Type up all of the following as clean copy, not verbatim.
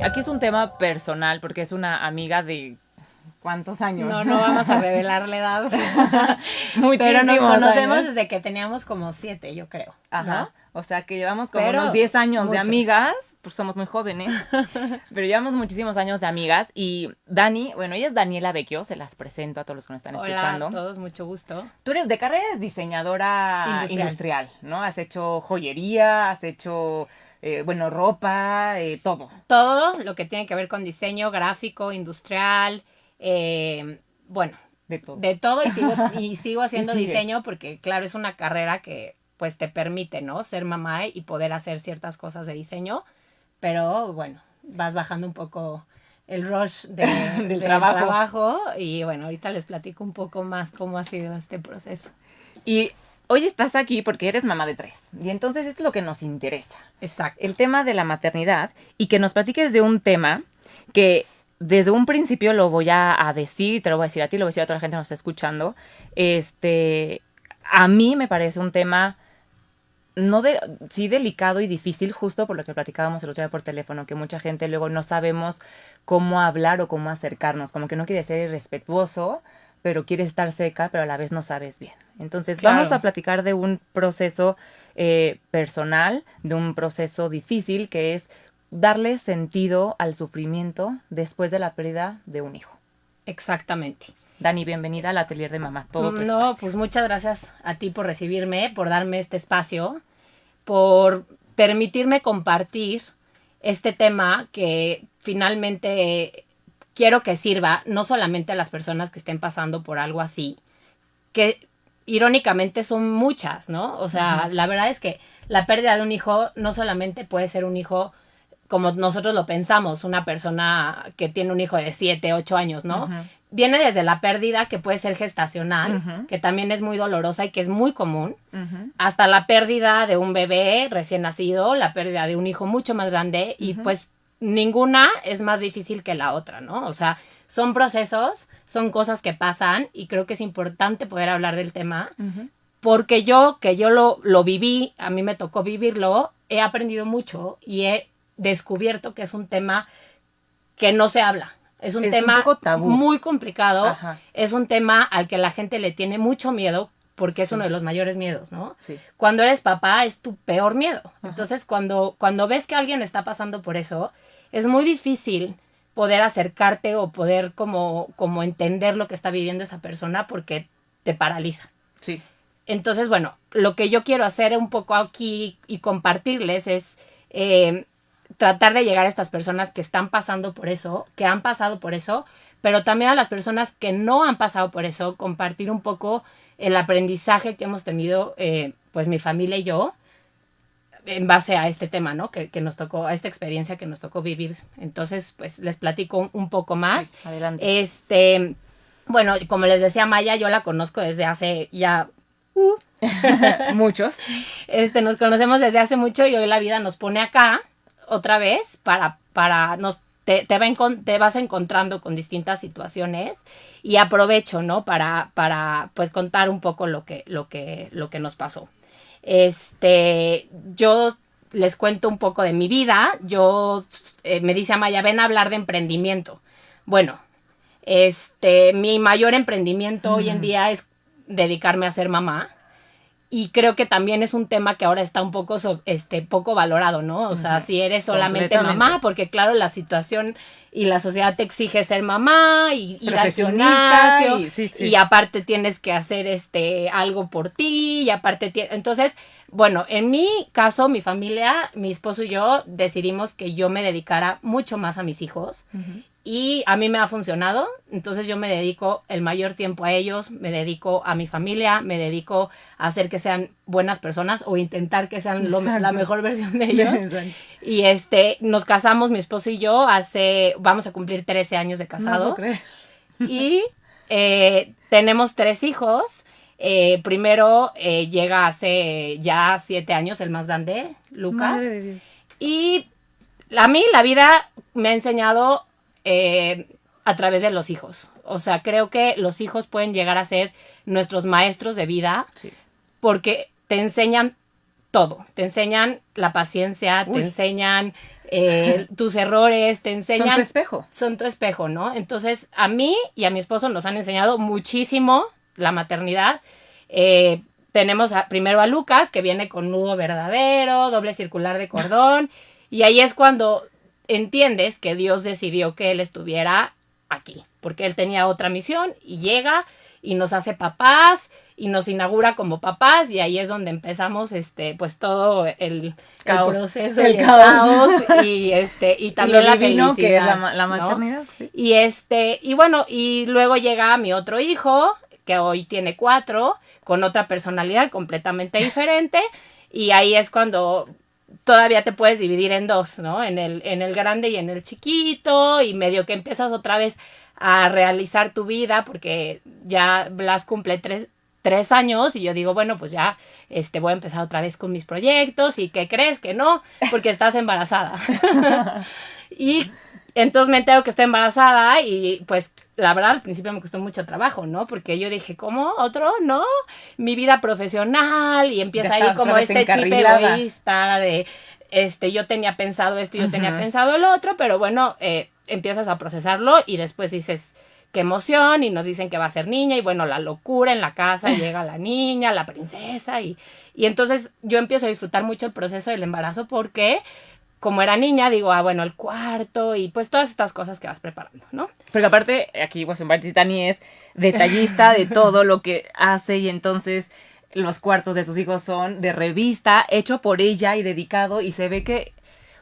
aquí es un tema personal porque es una amiga de ¿cuántos años? No vamos a revelar la edad. Muchísimos Pero nos conocemos años. desde que teníamos como 7, yo creo. Ajá. ¿No? O sea que llevamos como Pero unos 10 años de muchos. amigas, pues somos muy jóvenes, pero llevamos muchísimos años de amigas y Dani, bueno, ella es Daniela Vecchio, se las presento a todos los que nos están Hola escuchando. a todos, mucho gusto. Tú eres de carrera, eres diseñadora industrial, ¿no? Has hecho joyería, has hecho, bueno, ropa, todo. Todo lo que tiene que ver con diseño gráfico, industrial, bueno, De todo. de todo y sigo haciendo Y sigues. diseño porque, claro, es una carrera que pues te permite, ¿no? Ser mamá y poder hacer ciertas cosas de diseño, pero bueno, vas bajando un poco el rush del trabajo y bueno, ahorita les platico un poco más cómo ha sido este proceso. Y hoy estás aquí porque eres mamá de 3 y entonces esto es lo que nos interesa. Exacto. El tema de la maternidad y que nos platiques de un tema que desde un principio lo voy a decir, te lo voy a decir a ti, lo voy a decir a toda la gente que nos está escuchando. A mí me parece un tema sí delicado y difícil, justo por lo que platicábamos el otro día por teléfono, que mucha gente luego no sabemos cómo hablar o cómo acercarnos, como que no quiere ser irrespetuoso, pero quieres estar cerca, pero a la vez no sabes bien. Entonces Claro. vamos a platicar de un proceso personal, de un proceso difícil que es darle sentido al sufrimiento después de la pérdida de un hijo. Exactamente. Dani, bienvenida al Atelier de Mamá. Todo tu No, espacio. pues muchas gracias a ti por recibirme, por darme este espacio, por permitirme compartir este tema que finalmente quiero que sirva no solamente a las personas que estén pasando por algo así, que irónicamente son muchas, ¿no? O sea, la verdad es que la pérdida de un hijo no solamente puede ser un hijo como nosotros lo pensamos, una persona que tiene un hijo de 7, 8 años, ¿no? Viene desde la pérdida que puede ser gestacional, que también es muy dolorosa y que es muy común, hasta la pérdida de un bebé recién nacido, la pérdida de un hijo mucho más grande y pues ninguna es más difícil que la otra, ¿no? O sea, son procesos, son cosas que pasan y creo que es importante poder hablar del tema porque que yo lo viví, a mí me tocó vivirlo, he aprendido mucho y he descubierto que es un tema que no se habla. Es un tema un poco tabú. Muy complicado. Ajá. Es un tema al que la gente le tiene mucho miedo porque es Sí. uno de los mayores miedos, ¿no? Sí. Cuando eres papá es tu peor miedo. Ajá. Entonces, cuando ves que alguien está pasando por eso, es muy difícil poder acercarte o poder como entender lo que está viviendo esa persona porque te paraliza. Sí. Entonces, bueno, lo que yo quiero hacer un poco aquí y compartirles es tratar de llegar a estas personas que están pasando por eso, que han pasado por eso, pero también a las personas que no han pasado por eso, compartir un poco el aprendizaje que hemos tenido, pues mi familia y yo, en base a este tema, ¿no? Que nos tocó, a esta experiencia que nos tocó vivir. Entonces, pues les platico un poco más. Sí, adelante. Bueno, como les decía Maya, yo la conozco desde hace ya... Muchos. Nos conocemos desde hace mucho y hoy la vida nos pone acá otra vez para te vas encontrando con distintas situaciones y aprovecho, ¿no? Para pues contar un poco lo que nos pasó. Yo les cuento un poco de mi vida. Me dice Amaya, ven a hablar de emprendimiento. Bueno, mi mayor emprendimiento hoy en día es dedicarme a ser mamá. Y creo que también es un tema que ahora está un poco, poco valorado, ¿no? O sea, si eres solamente mamá, porque claro, la situación y la sociedad te exige ser mamá y ir al gimnasio y aparte tienes que hacer algo por ti y aparte entonces, bueno, en mi caso, mi familia, mi esposo y yo decidimos que yo me dedicara mucho más a mis hijos. Y a mí me ha funcionado, entonces yo me dedico el mayor tiempo a ellos, me dedico a mi familia, me dedico a hacer que sean buenas personas o intentar que sean la mejor versión de ellos. Exacto. Y nos casamos, mi esposo y yo, vamos a cumplir 13 años de casados. No, y tenemos 3 hijos. Primero llega hace ya 7 años, el más grande, Lucas. Madre de Dios. Y a mí la vida me ha enseñado a través de los hijos. O sea, creo que los hijos pueden llegar a ser nuestros maestros de vida porque te enseñan todo. Te enseñan la paciencia, te enseñan tus errores te enseñan. Son tu espejo. Son tu espejo, ¿no? Entonces, a mí y a mi esposo nos han enseñado muchísimo la maternidad. Tenemos primero a Lucas, que viene con nudo verdadero, doble circular de cordón, y ahí es cuando entiendes que Dios decidió que él estuviera aquí, porque él tenía otra misión y llega y nos hace papás y nos inaugura como papás, y ahí es donde empezamos pues todo el proceso, el caos y también y la divino, felicidad, que es la ¿no? maternidad, sí. Y bueno, y luego llega mi otro hijo, que hoy tiene 4, con otra personalidad completamente diferente, y ahí es cuando todavía te puedes dividir en 2, ¿no? En el grande y en el chiquito, y medio que empiezas otra vez a realizar tu vida, porque ya Blas cumple 3 años, y yo digo, bueno, pues ya voy a empezar otra vez con mis proyectos, y ¿qué crees? Que no, porque estás embarazada. Y entonces me entero que estoy embarazada, y pues la verdad al principio me costó mucho trabajo, ¿no? Porque yo dije, ¿cómo? ¿Otro? ¿No? Mi vida profesional, y empieza ahí como este chip egoísta de, yo tenía pensado esto y yo tenía pensado el otro, pero bueno, empiezas a procesarlo y después dices, qué emoción, y nos dicen que va a ser niña, y bueno, la locura en la casa, llega la niña, la princesa, y entonces yo empiezo a disfrutar mucho el proceso del embarazo, porque como era niña, digo, bueno, el cuarto, y pues todas estas cosas que vas preparando, ¿no? Porque aparte, aquí pues en Dani es detallista de todo lo que hace, y entonces los cuartos de sus hijos son de revista, hecho por ella y dedicado, y se ve que,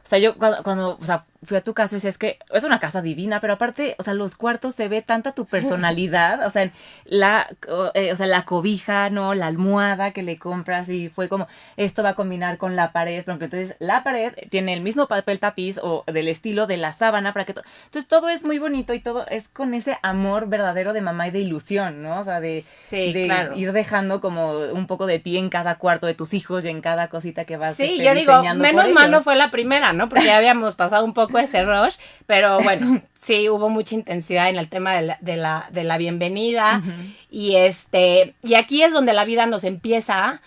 o sea, yo cuando o sea, fui a tu casa y decía, es que es una casa divina, pero aparte, o sea, los cuartos se ve tanta tu personalidad, o sea, la cobija, ¿no? La almohada que le compras, y fue como, esto va a combinar con la pared, porque entonces la pared tiene el mismo papel tapiz o del estilo de la sábana, para que entonces todo es muy bonito, y todo es con ese amor verdadero de mamá y de ilusión, ¿no? O sea, de claro, ir dejando como un poco de ti en cada cuarto de tus hijos y en cada cosita que vas sí, yo digo, diseñando menos por mal no ellos. fue la primera, ¿no? Porque ya habíamos pasado un poco ese rush, pero bueno, sí hubo mucha intensidad en el tema de la bienvenida, y y aquí es donde la vida nos empieza.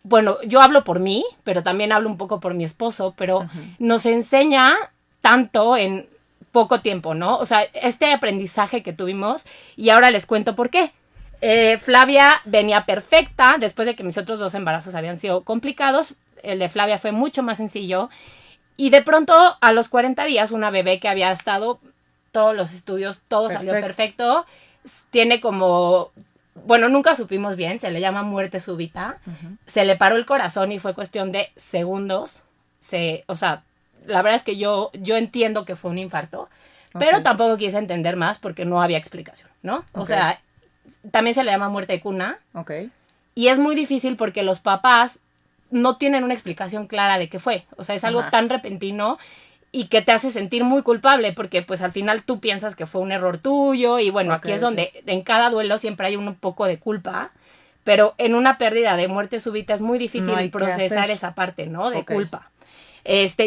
Bueno, yo hablo por mí, pero también hablo un poco por mi esposo, pero nos enseña tanto en poco tiempo, ¿no? O sea, este aprendizaje que tuvimos, y ahora les cuento por qué. Flavia venía perfecta, después de que mis otros 2 embarazos habían sido complicados, el de Flavia fue mucho más sencillo, y de pronto a los 40 días una bebé que había estado todos los estudios, todo salió perfecto, tiene como, bueno, nunca supimos bien, se le llama muerte súbita, se le paró el corazón y fue cuestión de segundos, o sea, la verdad es que yo entiendo que fue un infarto, pero tampoco quise entender más porque no había explicación, ¿no? O sea, también se le llama muerte de cuna, y es muy difícil porque los papás no tienen una explicación clara de qué fue, o sea, es algo tan repentino y que te hace sentir muy culpable, porque pues al final tú piensas que fue un error tuyo, y bueno, aquí es donde en cada duelo siempre hay un poco de culpa, pero en una pérdida de muerte súbita es muy difícil procesar esa parte, ¿no? De culpa.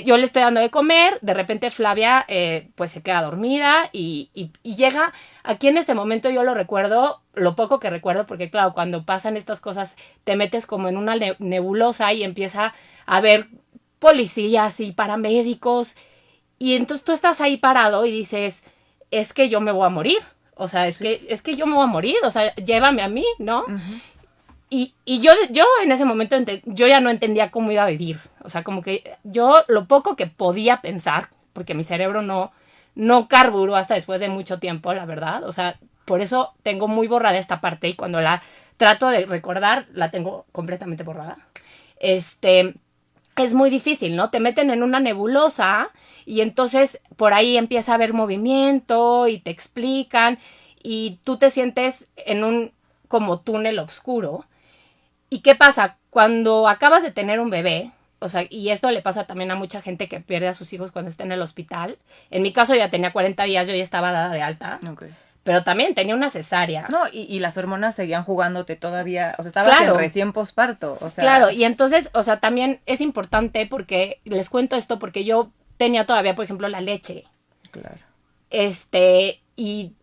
Yo le estoy dando de comer, de repente Flavia pues se queda dormida, y llega, aquí en este momento yo lo recuerdo, lo poco que recuerdo, porque claro, cuando pasan estas cosas te metes como en una nebulosa y empieza a haber policías y paramédicos, y entonces tú estás ahí parado y dices, es que yo me voy a morir, o sea, es que yo me voy a morir, o sea, llévame a mí, ¿no? Y yo en ese momento yo ya no entendía cómo iba a vivir, o sea, como que yo lo poco que podía pensar, porque mi cerebro no carburó hasta después de mucho tiempo, la verdad, o sea, por eso tengo muy borrada esta parte, y cuando la trato de recordar, la tengo completamente borrada. Es muy difícil, ¿no? Te meten en una nebulosa, y entonces por ahí empieza a haber movimiento y te explican, y tú te sientes en un como túnel oscuro. ¿Y qué pasa? Cuando acabas de tener un bebé, o sea, y esto le pasa también a mucha gente que pierde a sus hijos cuando está en el hospital. En mi caso ya tenía 40 días, yo ya estaba dada de alta. Pero también tenía una cesárea. No, y las hormonas seguían jugándote todavía, o sea, estabas en recién posparto, o sea. Claro, y entonces, o sea, también es importante, porque les cuento esto porque yo tenía todavía, por ejemplo, la leche. Claro. Y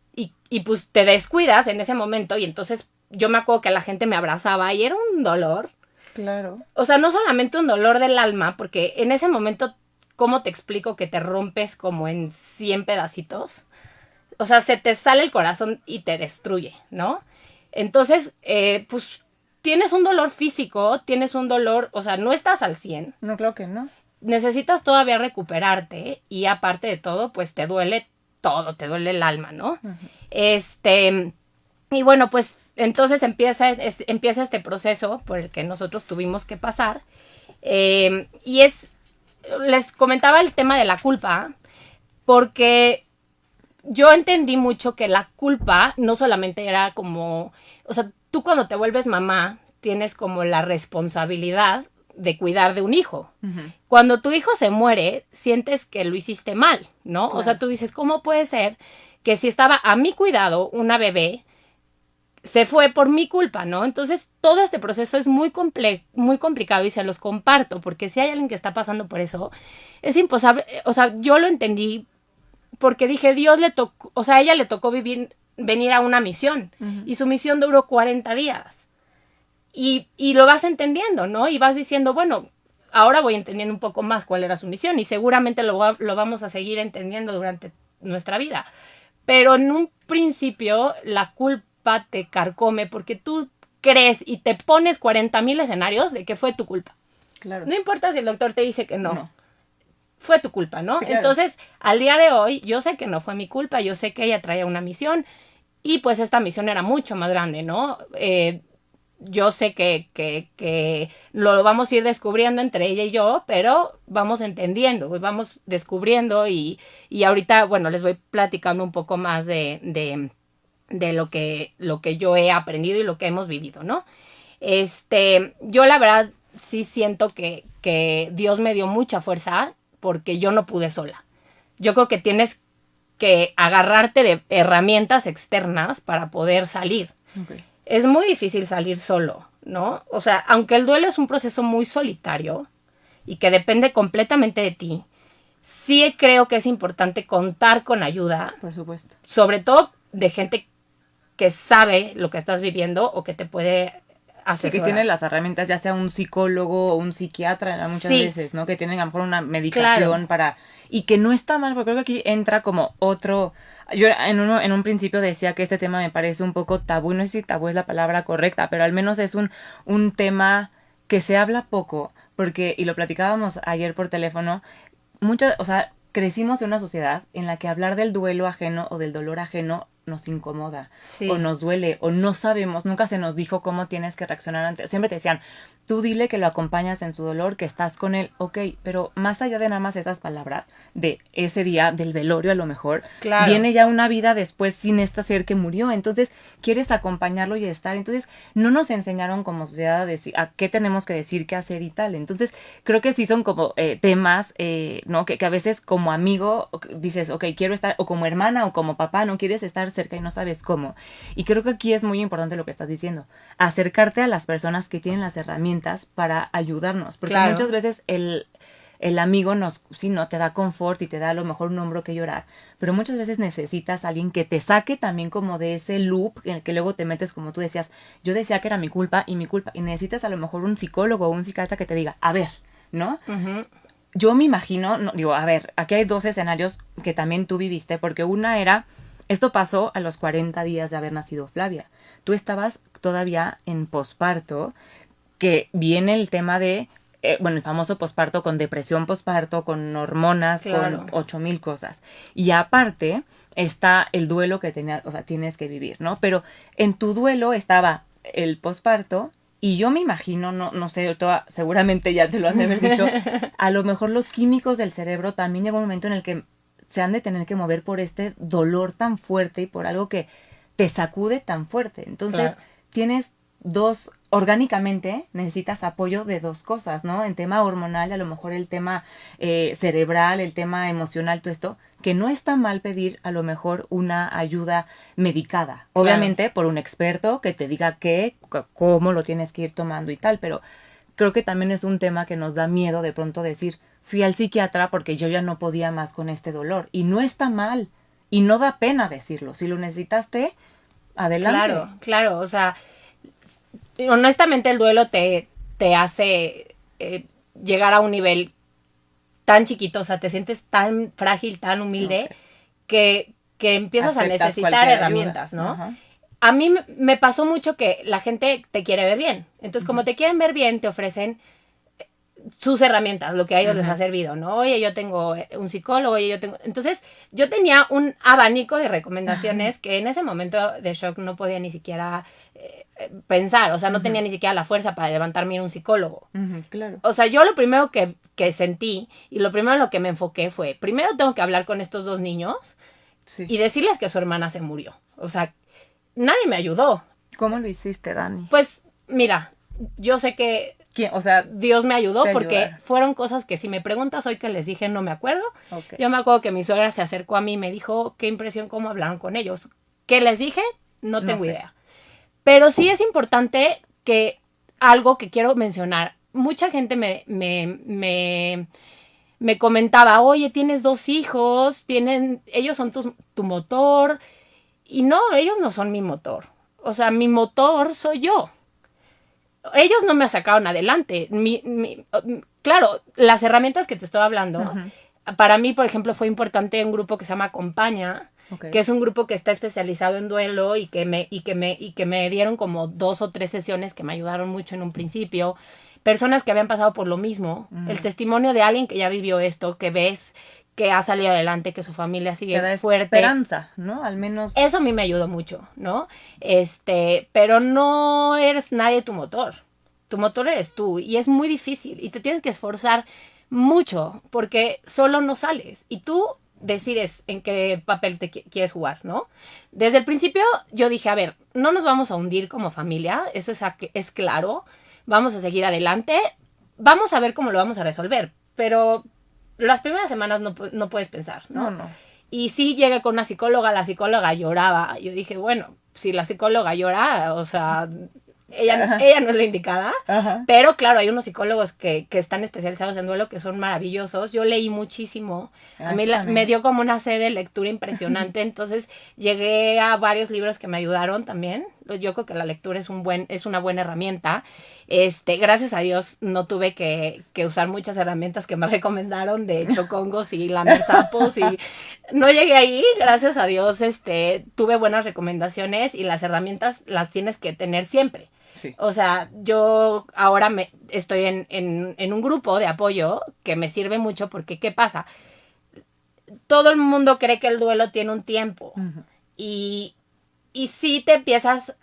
pues te descuidas en ese momento, y entonces yo me acuerdo que la gente me abrazaba y era un dolor. Claro. O sea, no solamente un dolor del alma, porque en ese momento ¿cómo te explico que te rompes como en 100 pedacitos? O sea, se te sale el corazón y te destruye, ¿no? Entonces, pues tienes un dolor físico, tienes un dolor, o sea, no estás al 100. No, claro que no. Necesitas todavía recuperarte y aparte de todo, pues te duele todo, te duele el alma, ¿no? Y bueno, pues entonces empieza este proceso por el que nosotros tuvimos que pasar. Les comentaba el tema de la culpa, porque yo entendí mucho que la culpa no solamente era como, o sea, tú cuando te vuelves mamá tienes como la responsabilidad de cuidar de un hijo. Uh-huh. Cuando tu hijo se muere, sientes que lo hiciste mal, ¿no? Claro. O sea, tú dices, ¿cómo puede ser que si estaba a mi cuidado una bebé, se fue por mi culpa, ¿no? Entonces, todo este proceso es muy complicado y se los comparto, porque si hay alguien que está pasando por eso, es imposible. O sea, yo lo entendí porque dije, Dios le tocó, o sea, a ella le tocó venir a una misión, uh-huh. Y su misión duró 40 días. Y lo vas entendiendo, ¿no? Y vas diciendo, bueno, ahora voy entendiendo un poco más cuál era su misión y seguramente lo vamos a seguir entendiendo durante nuestra vida. Pero en un principio la culpa te carcome porque tú crees y te pones 40,000 escenarios de que fue tu culpa. Claro. No importa si el doctor te dice que no. Fue tu culpa, ¿no? Sí, claro. Entonces, al día de hoy, yo sé que no fue mi culpa, yo sé que ella traía una misión y pues esta misión era mucho más grande, ¿no? Yo sé que lo vamos a ir descubriendo entre ella y yo, pero vamos entendiendo, vamos descubriendo y ahorita, bueno, les voy platicando un poco más de lo que yo he aprendido y lo que hemos vivido, ¿no? Yo la verdad sí siento que Dios me dio mucha fuerza porque yo no pude sola. Yo creo que tienes que agarrarte de herramientas externas para poder salir. Okay. Es muy difícil salir solo, ¿no? O sea, aunque el duelo es un proceso muy solitario y que depende completamente de ti, sí creo que es importante contar con ayuda. Por supuesto. Sobre todo de gente que sabe lo que estás viviendo o que te puede asesorar. Sí, que tiene las herramientas, ya sea un psicólogo o un psiquiatra muchas veces, ¿no? Que tienen a lo mejor una medicación, claro, para... Y que no está mal, porque creo que aquí entra como otro... Yo en un principio decía que este tema me parece un poco tabú, no sé si tabú es la palabra correcta, pero al menos es un tema que se habla poco, porque, y lo platicábamos ayer por teléfono, o sea, crecimos en una sociedad en la que hablar del duelo ajeno o del dolor ajeno nos incomoda, sí, o nos duele, o no sabemos, nunca se nos dijo cómo tienes que reaccionar ante. Siempre te decían, tú dile que lo acompañas en su dolor, que estás con él, ok, pero más allá de nada más esas palabras, de ese día, del velorio a lo mejor, claro, viene ya una vida después sin este ser que murió, entonces quieres acompañarlo y estar, entonces no nos enseñaron como sociedad a qué tenemos que decir, qué hacer y tal, entonces creo que sí son como temas, ¿no? Que a veces como amigo dices, ok, quiero estar, o como hermana o como papá, no quieres estar cerca y no sabes cómo. Y creo que aquí es muy importante lo que estás diciendo, acercarte a las personas que tienen las herramientas para ayudarnos, porque claro, muchas veces el amigo no te da confort y te da a lo mejor un hombro que llorar, pero muchas veces necesitas a alguien que te saque también como de ese loop en el que luego te metes, como tú decías, yo decía que era mi culpa, y necesitas a lo mejor un psicólogo o un psiquiatra que te diga, a ver, ¿no? Uh-huh. Yo me imagino, a ver, aquí hay 2 escenarios que también tú viviste, porque una era, esto pasó a los 40 días de haber nacido Flavia. Tú estabas todavía en posparto, que viene el tema de, el famoso posparto con depresión posparto, con hormonas, claro, con 8,000 cosas. Y aparte está el duelo que tienes que vivir, ¿no? Pero en tu duelo estaba el posparto. Y yo me imagino, no sé, seguramente ya te lo han de haber dicho, a lo mejor los químicos del cerebro también llega un momento en el que se han de tener que mover por este dolor tan fuerte y por algo que te sacude tan fuerte. Entonces, claro, orgánicamente necesitas apoyo de 2 cosas, ¿no? En tema hormonal, a lo mejor el tema cerebral, el tema emocional, todo esto, que no está mal pedir a lo mejor una ayuda medicada. Claro. Obviamente por un experto que te diga cómo lo tienes que ir tomando y tal, pero creo que también es un tema que nos da miedo de pronto decir, fui al psiquiatra porque yo ya no podía más con este dolor. Y no está mal. Y no da pena decirlo. Si lo necesitaste, adelante. Claro. O sea, honestamente el duelo te hace llegar a un nivel tan chiquito, o sea, te sientes tan frágil, tan humilde, que empiezas a necesitar herramientas, ¿no? Ajá. A mí me pasó mucho que la gente te quiere ver bien. Entonces, como te quieren ver bien, te ofrecen sus herramientas, lo que a ellos les ha servido, ¿no? Oye, yo tengo un psicólogo, oye, yo tengo... Entonces, yo tenía un abanico de recomendaciones que en ese momento de shock no podía ni siquiera pensar, o sea, no tenía ni siquiera la fuerza para levantarme a ir a un psicólogo. Claro. O sea, yo lo primero que sentí y lo primero en lo que me enfoqué fue, primero tengo que hablar con estos 2 niños y decirles que su hermana se murió. O sea, nadie me ayudó. ¿Cómo lo hiciste, Dani? Pues, mira, yo sé que o sea, Dios me ayudó porque fueron cosas que si me preguntas hoy que les dije no me acuerdo. Okay. Yo me acuerdo que mi suegra se acercó a mí y me dijo qué impresión cómo hablaron con ellos. ¿Qué les dije? No tengo idea. Pero sí es importante que algo que quiero mencionar. Mucha gente me comentaba, oye, tienes 2 hijos, ellos son tu motor. Y no, ellos no son mi motor. O sea, mi motor soy yo. Ellos no me sacaron adelante. Claro, las herramientas que te estoy hablando, para mí, por ejemplo, fue importante un grupo que se llama Acompaña, que es un grupo que está especializado en duelo y que me dieron como 2 o 3 sesiones que me ayudaron mucho en un principio. Personas que habían pasado por lo mismo. El testimonio de alguien que ya vivió esto, que ves que ha salido adelante, que su familia sigue fuerte. Esperanza, ¿no? Al menos. Eso a mí me ayudó mucho, ¿no? Pero no eres nadie tu motor. Tu motor eres tú y es muy difícil y te tienes que esforzar mucho porque solo no sales y tú decides en qué papel te quieres jugar, ¿no? Desde el principio yo dije, a ver, no nos vamos a hundir como familia, eso es claro, vamos a seguir adelante, vamos a ver cómo lo vamos a resolver, pero las primeras semanas no puedes pensar, ¿no? No. Y sí llegué con una psicóloga, la psicóloga lloraba. Yo dije, bueno, si la psicóloga llora, o sea, ella no es la indicada. Pero claro, hay unos psicólogos que están especializados en duelo que son maravillosos. Yo leí muchísimo. A mí me dio como una sed de lectura impresionante. Entonces llegué a varios libros que me ayudaron también. Yo creo que la lectura es una buena herramienta. Gracias a Dios no tuve que usar muchas herramientas que me recomendaron de chocongos y lamesapos y no llegué ahí, gracias a Dios tuve buenas recomendaciones y las herramientas las tienes que tener siempre. Sí. O sea, yo ahora estoy en un grupo de apoyo que me sirve mucho porque ¿qué pasa? Todo el mundo cree que el duelo tiene un tiempo y sí te empiezas,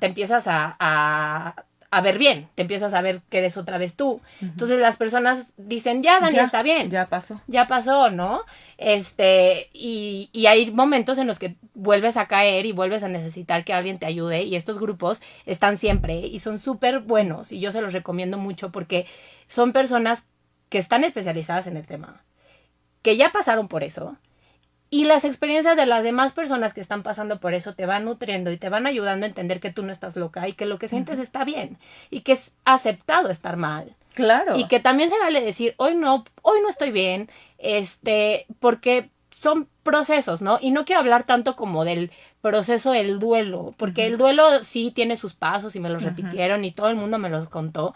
te empiezas a ver bien, te empiezas a ver que eres otra vez tú. Entonces las personas dicen, ya, Dani, está bien. Ya pasó. Ya pasó, ¿no? Y hay momentos en los que vuelves a caer y vuelves a necesitar que alguien te ayude y estos grupos están siempre y son súper buenos y yo se los recomiendo mucho porque son personas que están especializadas en el tema, que ya pasaron por eso. Y las experiencias de las demás personas que están pasando por eso te van nutriendo y te van ayudando a entender que tú no estás loca y que lo que sientes está bien y que es aceptado estar mal. Claro. Y que también se vale decir, hoy no estoy bien, porque son procesos, ¿no? Y no quiero hablar tanto como del proceso del duelo, porque el duelo sí tiene sus pasos y me los repitieron y todo el mundo me los contó.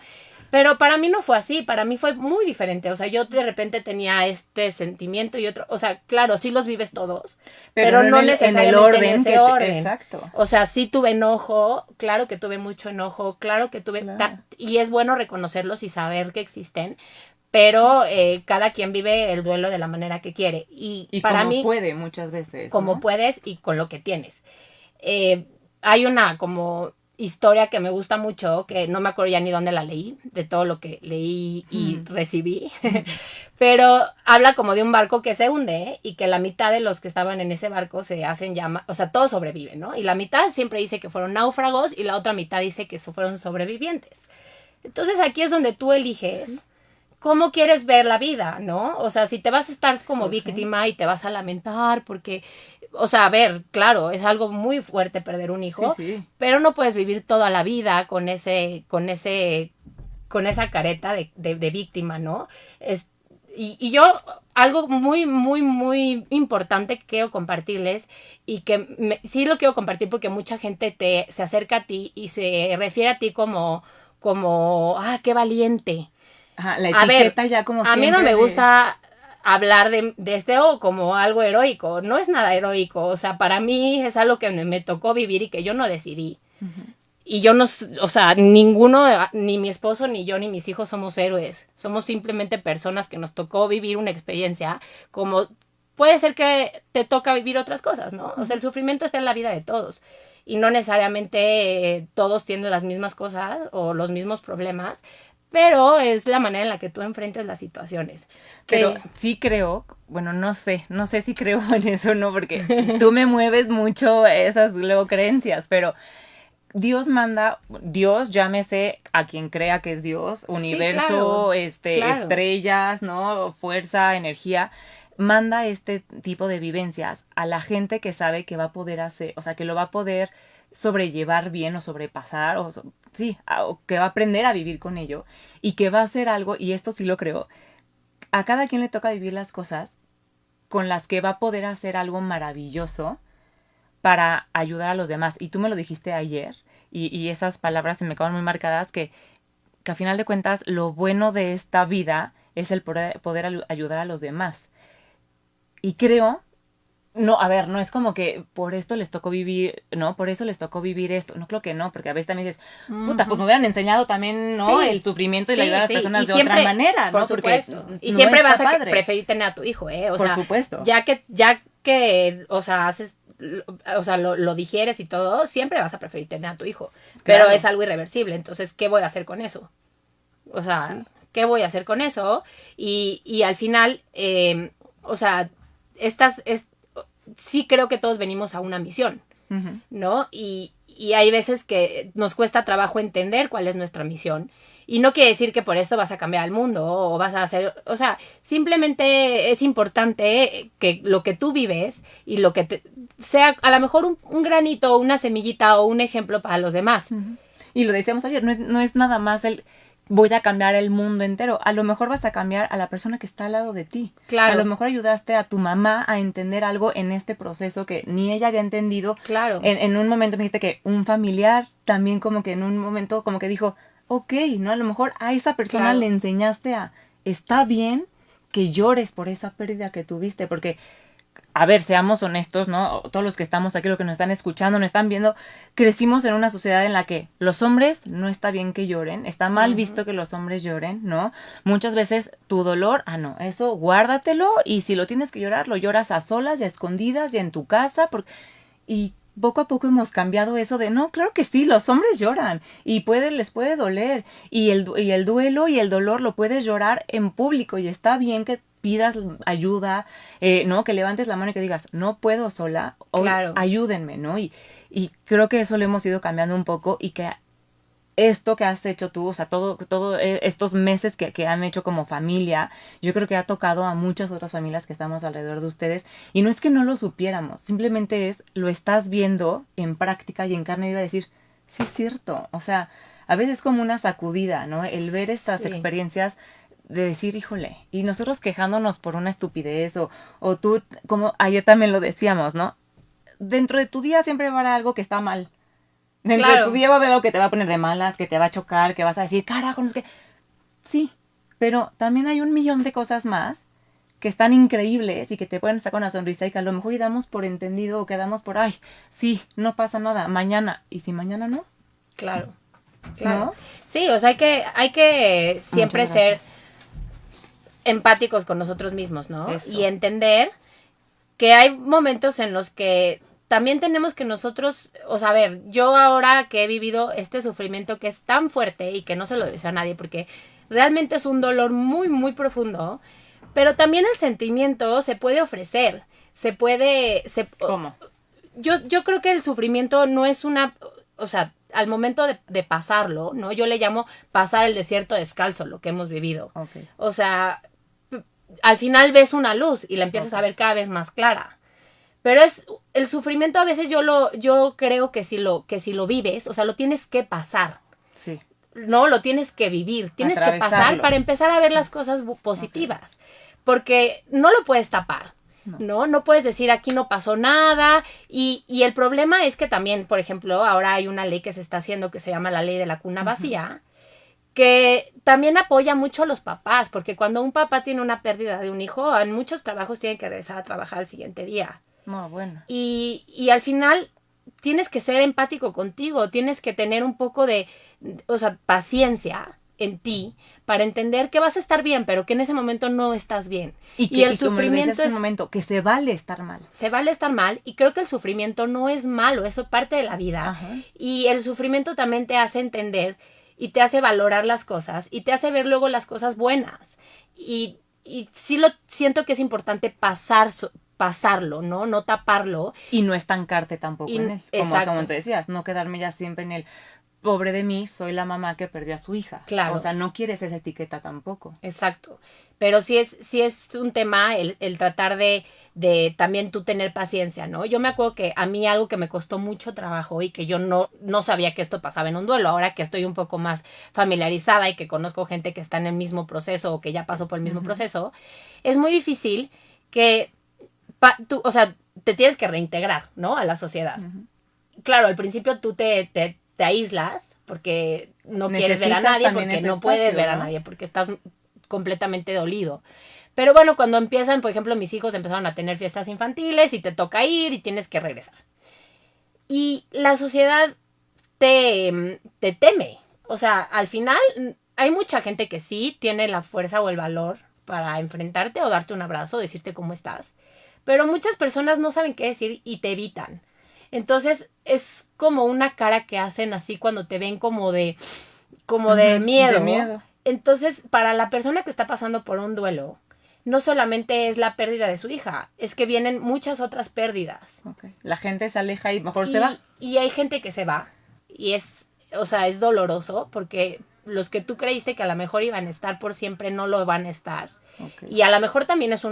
Pero para mí no fue así, para mí fue muy diferente. O sea, yo de repente tenía este sentimiento y otro. O sea, claro, sí los vives todos, pero no necesariamente en el orden. En ese orden. Exacto. O sea, sí tuve enojo, claro que tuve mucho enojo, claro que tuve... Claro. Y es bueno reconocerlos y saber que existen, pero cada quien vive el duelo de la manera que quiere. Y para como mí... puede muchas veces. Como puedes y con lo que tienes. Hay una como... historia que me gusta mucho, que no me acuerdo ya ni dónde la leí, de todo lo que leí y recibí, pero habla como de un barco que se hunde y que la mitad de los que estaban en ese barco se hacen llama, o sea, todos sobreviven, ¿no? Y la mitad siempre dice que fueron náufragos y la otra mitad dice que fueron sobrevivientes. Entonces aquí es donde tú eliges cómo quieres ver la vida, ¿no? O sea, si te vas a estar como víctima y te vas a lamentar porque... O sea, a ver, claro, es algo muy fuerte perder un hijo, pero no puedes vivir toda la vida con esa careta de víctima, ¿no? Y yo, algo muy, muy, muy importante que quiero compartirles y que sí lo quiero compartir porque mucha gente se acerca a ti y se refiere a ti como qué valiente. Ajá, la A ver, etiqueta ya como a mí no siempre me de- gusta hablar de este o como algo heroico. No es nada heroico. O sea, para mí es algo que me tocó vivir y que yo no decidí. Y yo no, o sea, ninguno, ni mi esposo, ni yo, ni mis hijos somos héroes. Somos simplemente personas que nos tocó vivir una experiencia como puede ser que te toca vivir otras cosas, ¿no? O sea, el sufrimiento está en la vida de todos. Y no necesariamente todos tienen las mismas cosas o los mismos problemas, pero es la manera en la que tú enfrentas las situaciones. Pero Que, sí creo, bueno, no sé si creo en eso o no, porque tú me mueves mucho esas luego creencias, pero Dios manda, Dios, llámese a quien crea que es Dios, sí, claro, universo, claro. estrellas, ¿no? Fuerza, energía, manda este tipo de vivencias a la gente que sabe que va a poder hacer, o sea, que lo va a poder sobrellevar bien o sobrepasar, sí, o que va a aprender a vivir con ello y que va a hacer algo, y esto sí lo creo, a cada quien le toca vivir las cosas con las que va a poder hacer algo maravilloso para ayudar a los demás. Y tú me lo dijiste ayer, y esas palabras se me quedan muy marcadas, que a final de cuentas lo bueno de esta vida es el poder ayudar a los demás. Y creo, no, a ver, no es como que por esto les tocó vivir, ¿no? Por eso les tocó vivir esto. No creo que no, porque a veces también dices, puta, pues me hubieran enseñado también, ¿no? Sí, El sufrimiento y la sí, ayuda a las sí. personas Y de otra siempre, manera, por ¿no? Porque supuesto. Y no siempre está vas a padre. preferir tener a tu hijo, ¿eh? O Por sea, supuesto. o sea, haces, o sea, lo digieres y todo, siempre vas a preferir tener a tu hijo. Pero Claro. es algo irreversible. Entonces, ¿qué voy a hacer con eso? O sea, Sí. ¿qué voy a hacer con eso? Y al final, o sea, sí creo que todos venimos a una misión, Ujú. ¿no? Y hay veces que nos cuesta trabajo entender cuál es nuestra misión. Y no quiere decir que por esto vas a cambiar el mundo o vas a hacer, o sea, simplemente es importante que lo que tú vives y lo que sea a lo mejor un granito, una semillita o un ejemplo para los demás. Y lo decíamos ayer, no es nada más el voy a cambiar el mundo entero. A lo mejor vas a cambiar a la persona que está al lado de ti. Claro. A lo mejor ayudaste a tu mamá a entender algo en este proceso que ni ella había entendido. Claro. En un momento me dijiste que un familiar también como que en un momento como que dijo, ok, ¿no? A lo mejor a esa persona Claro. le enseñaste a, está bien que llores por esa pérdida que tuviste, porque a ver, seamos honestos, ¿no? Todos los que estamos aquí, los que nos están escuchando, nos están viendo, crecimos en una sociedad en la que los hombres no está bien que lloren, está mal visto que los hombres lloren, ¿no? Muchas veces tu dolor, no, eso guárdatelo y si lo tienes que llorar, lo lloras a solas y a escondidas y en tu casa, y poco a poco hemos cambiado eso de, no, claro que sí, los hombres lloran y les puede doler y el duelo y el dolor lo puedes llorar en público y está bien que pidas ayuda, ¿no? Que levantes la mano y que digas, no puedo sola, o Claro. ayúdenme, ¿no? Y creo que eso lo hemos ido cambiando un poco y que esto que has hecho tú, o sea, todo estos meses que han hecho como familia, yo creo que ha tocado a muchas otras familias que estamos alrededor de ustedes. Y no es que no lo supiéramos, simplemente lo estás viendo en práctica y en carne viva decir, sí es cierto. O sea, a veces es como una sacudida, ¿no? El ver estas Sí. experiencias de decir, híjole, y nosotros quejándonos por una estupidez o tú, como ayer también lo decíamos, ¿no? Dentro de tu día siempre va a haber algo que está mal. Dentro de tu día va a haber algo que te va a poner de malas, que te va a chocar, que vas a decir, carajo, no es que... Sí, pero también hay un millón de cosas más que están increíbles y que te pueden sacar una sonrisa y que a lo mejor damos por entendido o quedamos por, ay, sí, no pasa nada, mañana. ¿Y si mañana no? Claro. Claro. ¿No? Sí, o sea, hay que siempre Muchas ser gracias. empáticos con nosotros mismos, ¿no? Eso. Y entender que hay momentos en los que también tenemos que nosotros, o sea, a ver, yo ahora que he vivido este sufrimiento que es tan fuerte y que no se lo deseo a nadie porque realmente es un dolor muy, muy profundo, pero también el sentimiento se puede ofrecer, ¿Cómo? Yo creo que el sufrimiento no es una, o sea, al momento de pasarlo, ¿no? Yo le llamo pasar el desierto descalzo, lo que hemos vivido. Okay. O sea, al final ves una luz y la empiezas Okay. a ver cada vez más clara. Pero es el sufrimiento a veces yo creo que si lo vives, o sea, lo tienes que pasar. Sí. No, lo tienes que vivir, tienes que pasar para empezar a ver las cosas positivas. Okay. Porque no lo puedes tapar. No puedes decir aquí no pasó nada. Y el problema es que también, por ejemplo, ahora hay una ley que se está haciendo que se llama la ley de la cuna vacía, que también apoya mucho a los papás, porque cuando un papá tiene una pérdida de un hijo, en muchos trabajos tienen que regresar a trabajar al siguiente día. No, bueno. Y al final tienes que ser empático contigo, tienes que tener un poco de, o sea, paciencia en ti para entender que vas a estar bien, pero que en ese momento no estás bien. Y el sufrimiento es un momento que se vale estar mal. Se vale estar mal, y creo que el sufrimiento no es malo, eso es parte de la vida. Ajá. Y el sufrimiento también te hace entender y te hace valorar las cosas y te hace ver luego las cosas buenas. Y sí lo siento que es importante pasarlo, ¿no? No taparlo. Y no estancarte tampoco en él. Exacto. Como te decías, no quedarme ya siempre en el pobre de mí, soy la mamá que perdió a su hija. Claro. O sea, no quieres esa etiqueta tampoco. Exacto. Pero sí es un tema el tratar de también tú tener paciencia, ¿no? Yo me acuerdo que a mí algo que me costó mucho trabajo y que yo no sabía que esto pasaba en un duelo, ahora que estoy un poco más familiarizada y que conozco gente que está en el mismo proceso o que ya pasó por el mismo proceso, es muy difícil que tú, o sea, te tienes que reintegrar, ¿no? A la sociedad. Claro, al principio tú te aíslas porque no quieres ver a nadie, porque no puedes ver a nadie, porque estás completamente dolido. Pero bueno, cuando empiezan, por ejemplo, mis hijos empezaron a tener fiestas infantiles y te toca ir y tienes que regresar. Y la sociedad te teme. O sea, al final hay mucha gente que sí tiene la fuerza o el valor para enfrentarte o darte un abrazo, decirte cómo estás. Pero muchas personas no saben qué decir y te evitan. Entonces es como una cara que hacen así cuando te ven como de miedo. De miedo. Entonces, para la persona que está pasando por un duelo, no solamente es la pérdida de su hija, es que vienen muchas otras pérdidas. Okay. La gente se aleja y mejor se va. Y hay gente que se va. Y es doloroso porque los que tú creíste que a lo mejor iban a estar por siempre no lo van a estar. Okay. Y a lo mejor también es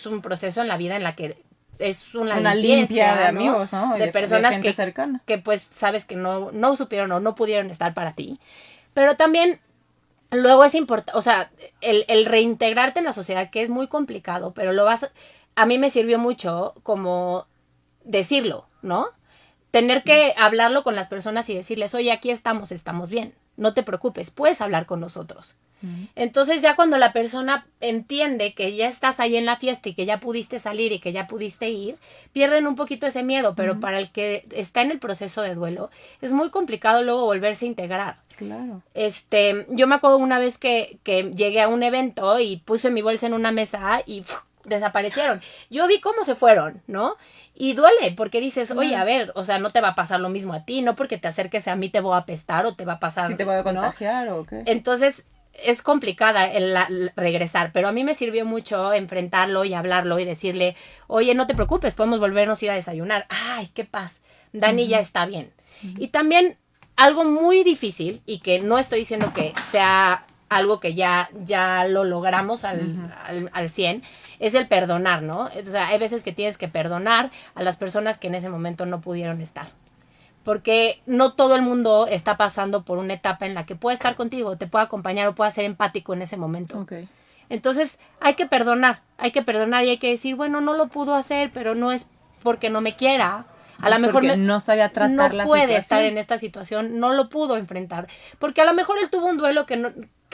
un proceso en la vida en la que es una limpia de amigos, ¿no? De personas de gente cercana. Que pues sabes que no supieron o no pudieron estar para ti. Pero también luego es importante, o sea, el reintegrarte en la sociedad, que es muy complicado, pero a mí me sirvió mucho como decirlo, ¿no? Tener que hablarlo con las personas y decirles, oye, aquí estamos bien, no te preocupes, puedes hablar con nosotros. Entonces ya cuando la persona entiende que ya estás ahí en la fiesta y que ya pudiste salir y que ya pudiste ir, pierden un poquito ese miedo, pero para el que está en el proceso de duelo es muy complicado luego volverse a integrar. Claro. Yo me acuerdo una vez que llegué a un evento y puse mi bolsa en una mesa y desaparecieron. Yo vi cómo se fueron, ¿no? Y duele, porque dices, oye, a ver, o sea, no te va a pasar lo mismo a ti, no porque te acerques a mí te voy a apestar o te va a pasar, ¿sí te voy a contagiar, ¿no? o qué? Entonces es complicada el regresar, pero a mí me sirvió mucho enfrentarlo y hablarlo y decirle, oye, no te preocupes, podemos volvernos a ir a desayunar. Ay, qué paz, Dani ya está bien. Y también algo muy difícil, y que no estoy diciendo que sea algo que ya lo logramos al 100, es el perdonar, ¿no? O sea, hay veces que tienes que perdonar a las personas que en ese momento no pudieron estar. Porque no todo el mundo está pasando por una etapa en la que puede estar contigo, te puede acompañar o puede ser empático en ese momento. Okay. Entonces hay que perdonar y hay que decir, bueno, no lo pudo hacer, pero no es porque no me quiera. A lo mejor no sabía tratar la no puede situación. estar en esta situación, no lo pudo enfrentar. Porque a lo mejor él tuvo un duelo que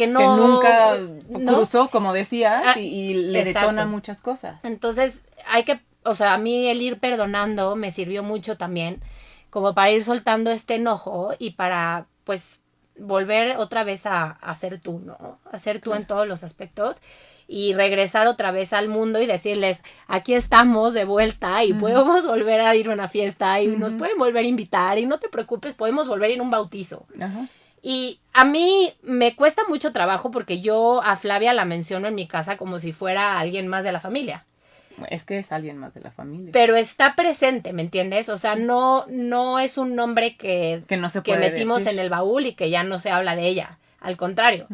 nunca cruzó, como decías, y le exacto. detona muchas cosas. Entonces a mí el ir perdonando me sirvió mucho también, como para ir soltando este enojo y para, pues, volver otra vez a ser tú, ¿no? A ser tú en todos los aspectos y regresar otra vez al mundo y decirles, aquí estamos de vuelta y podemos volver a ir a una fiesta y nos pueden volver a invitar y no te preocupes, podemos volver a ir a un bautizo. Ajá. Y a mí me cuesta mucho trabajo porque yo a Flavia la menciono en mi casa como si fuera alguien más de la familia. Es que es alguien más de la familia. Pero está presente, ¿me entiendes? O sea, no es un nombre que no se puede metimos decir en el baúl y que ya no se habla de ella. Al contrario.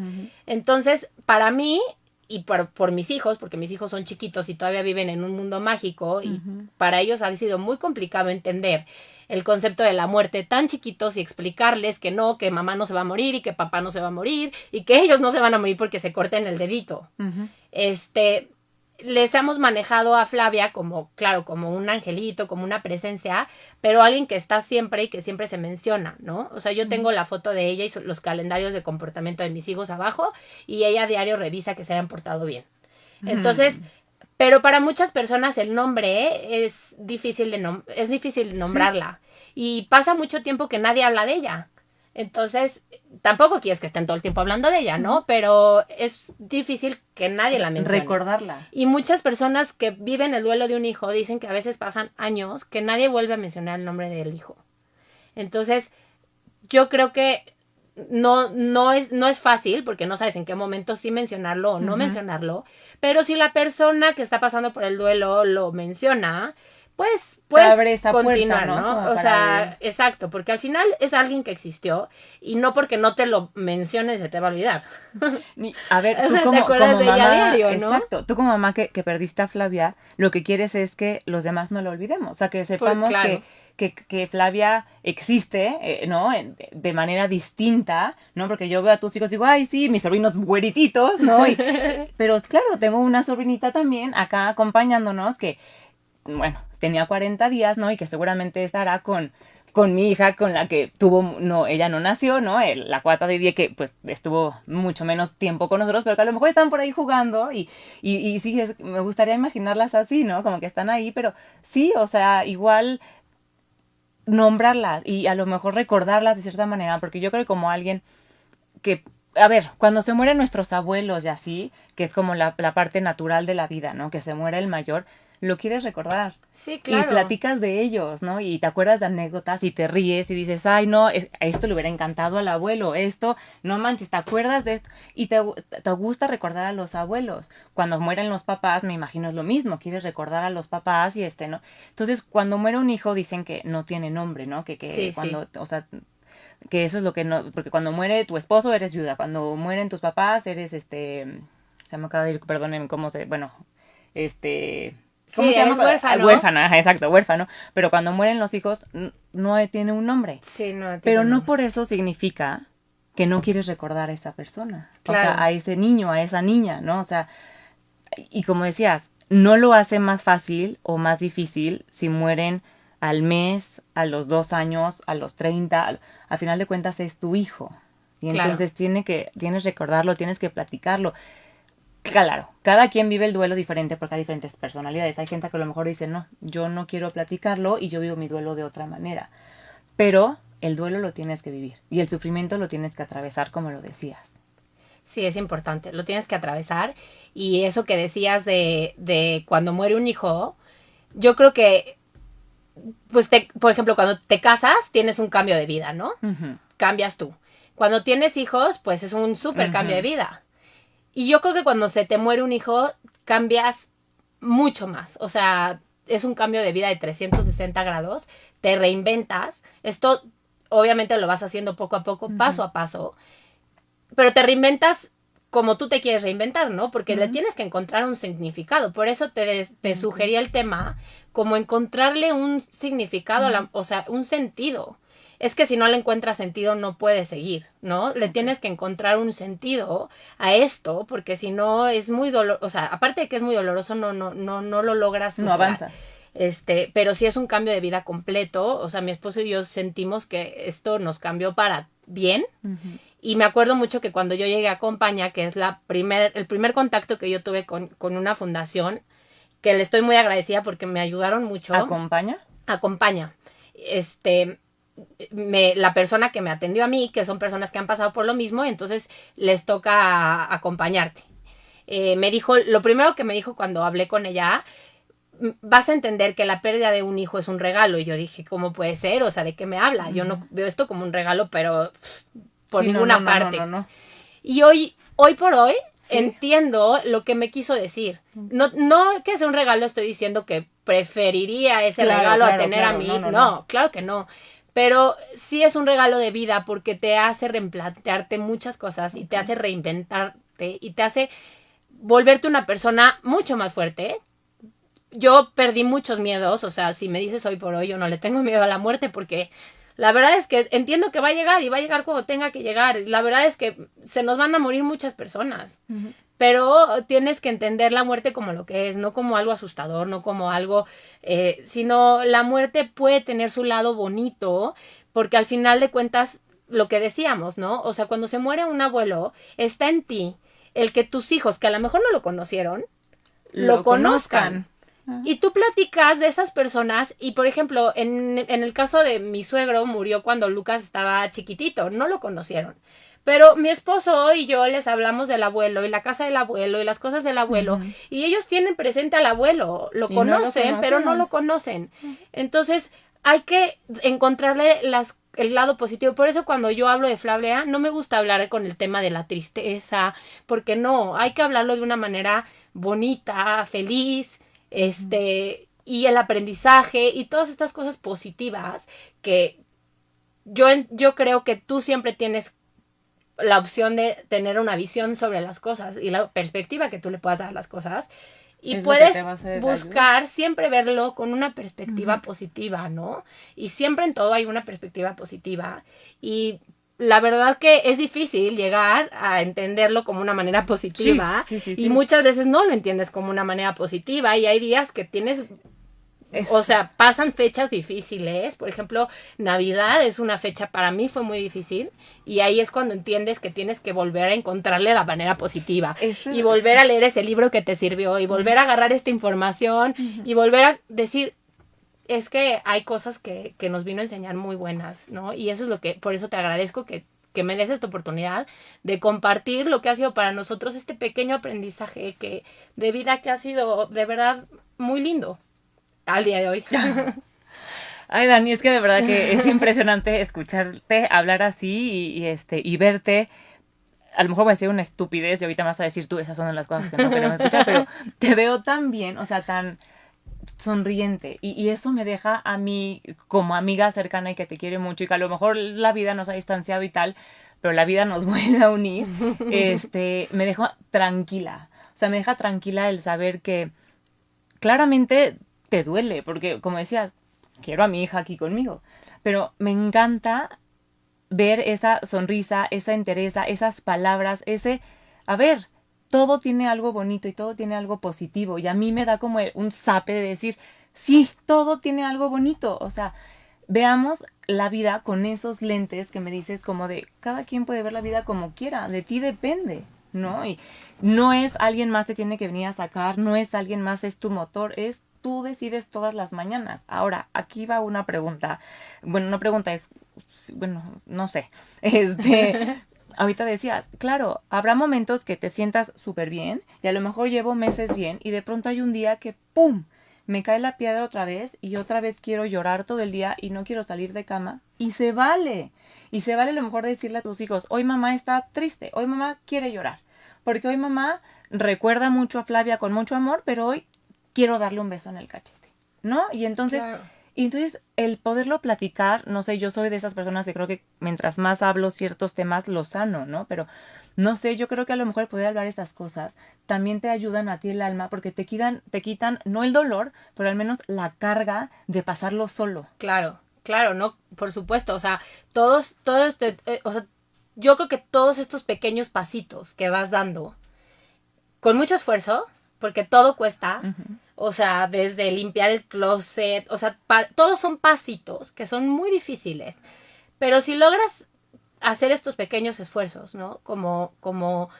Entonces, para mí y por mis hijos, porque mis hijos son chiquitos y todavía viven en un mundo mágico, y para ellos ha sido muy complicado entender el concepto de la muerte tan chiquitos y explicarles que no, que mamá no se va a morir y que papá no se va a morir y que ellos no se van a morir porque se corten el dedito. les hemos manejado a Flavia como, claro, como un angelito, como una presencia, pero alguien que está siempre y que siempre se menciona, ¿no? O sea, yo tengo la foto de ella y los calendarios de comportamiento de mis hijos abajo y ella a diario revisa que se hayan portado bien. Entonces, pero para muchas personas el nombre es difícil nombrarla. Y pasa mucho tiempo que nadie habla de ella. Entonces, tampoco quieres que estén todo el tiempo hablando de ella, ¿no? Pero es difícil que nadie la mencione. Recordarla. Y muchas personas que viven el duelo de un hijo dicen que a veces pasan años que nadie vuelve a mencionar el nombre del hijo. Entonces, yo creo que no es fácil, porque no sabes en qué momento sí mencionarlo o no mencionarlo, pero si la persona que está pasando por el duelo lo menciona, pues abre esa continuar, puerta, ¿no? ¿no? O sea, exacto, porque al final es alguien que existió y no porque no te lo menciones se te va a olvidar. A ver, O tú sea, como, te acuerdas como de ella mamá, a diario, ¿no? exacto, tú como mamá que perdiste a Flavia, lo que quieres es que los demás no lo olvidemos, o sea, que sepamos claro. que Flavia existe, ¿no? De manera distinta, ¿no? Porque yo veo a tus hijos y digo, ay, sí, mis sobrinos güerititos, ¿no? Pero claro, tengo una sobrinita también acá acompañándonos que, bueno, tenía 40 días, ¿no? Y que seguramente estará con mi hija, con la que ella no nació, ¿no? La cuata de Die que pues estuvo mucho menos tiempo con nosotros, pero que a lo mejor están por ahí jugando y sí, me gustaría imaginarlas así, ¿no? Como que están ahí, pero sí, o sea, igual nombrarlas y a lo mejor recordarlas de cierta manera, porque yo creo que como alguien que, a ver, cuando se mueren nuestros abuelos y así, que es como la parte natural de la vida, ¿no? Que se muere el mayor, lo quieres recordar. Sí, claro. Y platicas de ellos, ¿no? Y te acuerdas de anécdotas y te ríes y dices, ay, no, esto le hubiera encantado al abuelo, esto, no manches, ¿te acuerdas de esto? Y te gusta recordar a los abuelos. Cuando mueren los papás, me imagino es lo mismo, quieres recordar a los papás y ¿no? Entonces, cuando muere un hijo, dicen que no tiene nombre, ¿no? Que Sí, cuando, o sea, que eso es lo que no, porque cuando muere tu esposo eres viuda, cuando mueren tus papás eres se me acaba de ir, perdonen cómo bueno, ¿cómo sí, se llama? eres huérfano. Huérfana, ajá, exacto, huérfano. Pero cuando mueren los hijos, no tiene un nombre. Sí, no tiene Pero un no nombre. por eso significa que no quieres recordar a esa persona. Claro. O sea, a ese niño, a esa niña, ¿no? O sea, y como decías, no lo hace más fácil o más difícil si mueren al mes, a los 2 años, a los 30. Al final de cuentas es tu hijo. Y Claro. entonces tienes que recordarlo, tienes que platicarlo. Claro, cada quien vive el duelo diferente porque hay diferentes personalidades. Hay gente que a lo mejor dice, no, yo no quiero platicarlo y yo vivo mi duelo de otra manera. Pero el duelo lo tienes que vivir y el sufrimiento lo tienes que atravesar como lo decías. Sí, es importante, lo tienes que atravesar. Y eso que decías de cuando muere un hijo, yo creo que, pues, por ejemplo, cuando te casas, tienes un cambio de vida, ¿no? Uh-huh. Cambias tú. Cuando tienes hijos, pues es un súper cambio de vida. Y yo creo que cuando se te muere un hijo, cambias mucho más. O sea, es un cambio de vida de 360 grados. Te reinventas. Esto, obviamente, lo vas haciendo poco a poco, paso a paso. Pero te reinventas como tú te quieres reinventar, ¿no? Porque le tienes que encontrar un significado. Por eso te sugería el tema como encontrarle un significado, o sea, un sentido. Es que si no le encuentras sentido no puedes seguir, ¿no? Le tienes que encontrar un sentido a esto, porque si no es muy doloroso, o sea, aparte de que es muy doloroso, no lo logras superar. No avanzas. Pero sí es un cambio de vida completo. O sea, mi esposo y yo sentimos que esto nos cambió para bien. Uh-huh. Y me acuerdo mucho que cuando yo llegué a Acompaña, que es el primer contacto que yo tuve con una fundación, que le estoy muy agradecida porque me ayudaron mucho. ¿Acompaña? Acompaña. La persona que me atendió a mí, que son personas que han pasado por lo mismo, entonces les toca acompañarte. Me dijo, lo primero que me dijo cuando hablé con ella, vas a entender que la pérdida de un hijo es un regalo. Y yo dije, ¿cómo puede ser? O sea, ¿de qué me habla? Uh-huh. Yo no veo esto como un regalo, pero por ninguna parte. No. Y hoy por hoy, ¿sí? Entiendo lo que me quiso decir. No que sea un regalo, estoy diciendo que preferiría ese regalo a tener a mí. No, claro que no. Pero sí es un regalo de vida porque te hace replantearte muchas cosas y te hace reinventarte y te hace volverte una persona mucho más fuerte. Yo perdí muchos miedos, o sea, si me dices hoy por hoy, yo no le tengo miedo a la muerte porque La verdad es que entiendo que va a llegar y va a llegar cuando tenga que llegar. La verdad es que se nos van a morir muchas personas. Uh-huh. Pero tienes que entender la muerte como lo que es, no como algo asustador, no como algo, sino la muerte puede tener su lado bonito, porque al final de cuentas, lo que decíamos, ¿no? O sea, cuando se muere un abuelo, está en ti el que tus hijos, que a lo mejor no lo conocieron, lo conozcan. Y tú platicas de esas personas y, por ejemplo, en el caso de mi suegro, murió cuando Lucas estaba chiquitito, no lo conocieron. Pero mi esposo y yo les hablamos del abuelo y la casa del abuelo y las cosas del abuelo. Uh-huh. Y ellos tienen presente al abuelo, lo conocen, pero no lo conocen. Entonces, hay que encontrarle el lado positivo. Por eso cuando yo hablo de Flavia, no me gusta hablar con el tema de la tristeza, porque no, hay que hablarlo de una manera bonita, feliz, y el aprendizaje y todas estas cosas positivas que yo creo que tú siempre tienes la opción de tener una visión sobre las cosas y la perspectiva que tú le puedas dar a las cosas y es puedes buscar siempre verlo con una perspectiva uh-huh. positiva, ¿no? Y siempre en todo hay una perspectiva positiva y la verdad que es difícil llegar a entenderlo como una manera positiva y muchas veces no lo entiendes como una manera positiva y hay días que tienes... O sea, pasan fechas difíciles. Por ejemplo, Navidad es una fecha, para mí fue muy difícil. Y ahí es cuando entiendes que tienes que volver a encontrarle la manera positiva. Y volver a leer ese libro que te sirvió. Y volver a agarrar esta información. Uh-huh. Y volver a decir, es que hay cosas que nos vino a enseñar muy buenas, ¿no? Y eso es lo que, por eso te agradezco que me des esta oportunidad de compartir lo que ha sido para nosotros este pequeño aprendizaje de vida que ha sido de verdad muy lindo. Al día de hoy. Ay, Dani, es que de verdad que es impresionante escucharte hablar así y verte. A lo mejor voy a decir una estupidez y ahorita me vas a decir tú, esas son las cosas que no queremos escuchar, pero te veo tan bien, o sea, tan sonriente. Y eso me deja a mí como amiga cercana y que te quiere mucho y que a lo mejor la vida nos ha distanciado y tal, pero la vida nos vuelve a unir. Me deja tranquila. O sea, me deja tranquila el saber que claramente te duele, porque como decías, quiero a mi hija aquí conmigo, pero me encanta ver esa sonrisa, esa entereza, esas palabras, a ver, todo tiene algo bonito y todo tiene algo positivo, y a mí me da como un zape de decir, sí, todo tiene algo bonito, o sea, veamos la vida con esos lentes que me dices como de, cada quien puede ver la vida como quiera, de ti depende, ¿no? Y no es alguien más te tiene que venir a sacar, no es alguien más, es tu motor, es tú decides todas las mañanas. Ahora, aquí va una pregunta. Bueno, no pregunta, no sé. Ahorita decías, claro, habrá momentos que te sientas súper bien y a lo mejor llevo meses bien y de pronto hay un día que ¡pum! Me cae la piedra otra vez y otra vez quiero llorar todo el día y no quiero salir de cama. Y se vale. Y se vale a lo mejor decirle a tus hijos, hoy mamá está triste, hoy mamá quiere llorar. Porque hoy mamá recuerda mucho a Flavia con mucho amor, pero hoy quiero darle un beso en el cachete, ¿no? Y entonces, claro. El poderlo platicar, no sé, yo soy de esas personas que creo que mientras más hablo ciertos temas, los sano, ¿no? Pero, no sé, yo creo que a lo mejor poder hablar estas cosas también te ayudan a ti el alma porque te quitan, no el dolor, pero al menos la carga de pasarlo solo. Claro, no, por supuesto, o sea, yo creo que todos estos pequeños pasitos que vas dando, con mucho esfuerzo, porque todo cuesta, uh-huh. O sea, desde limpiar el closet, o sea, todos son pasitos que son muy difíciles, pero si logras hacer estos pequeños esfuerzos, ¿no? Como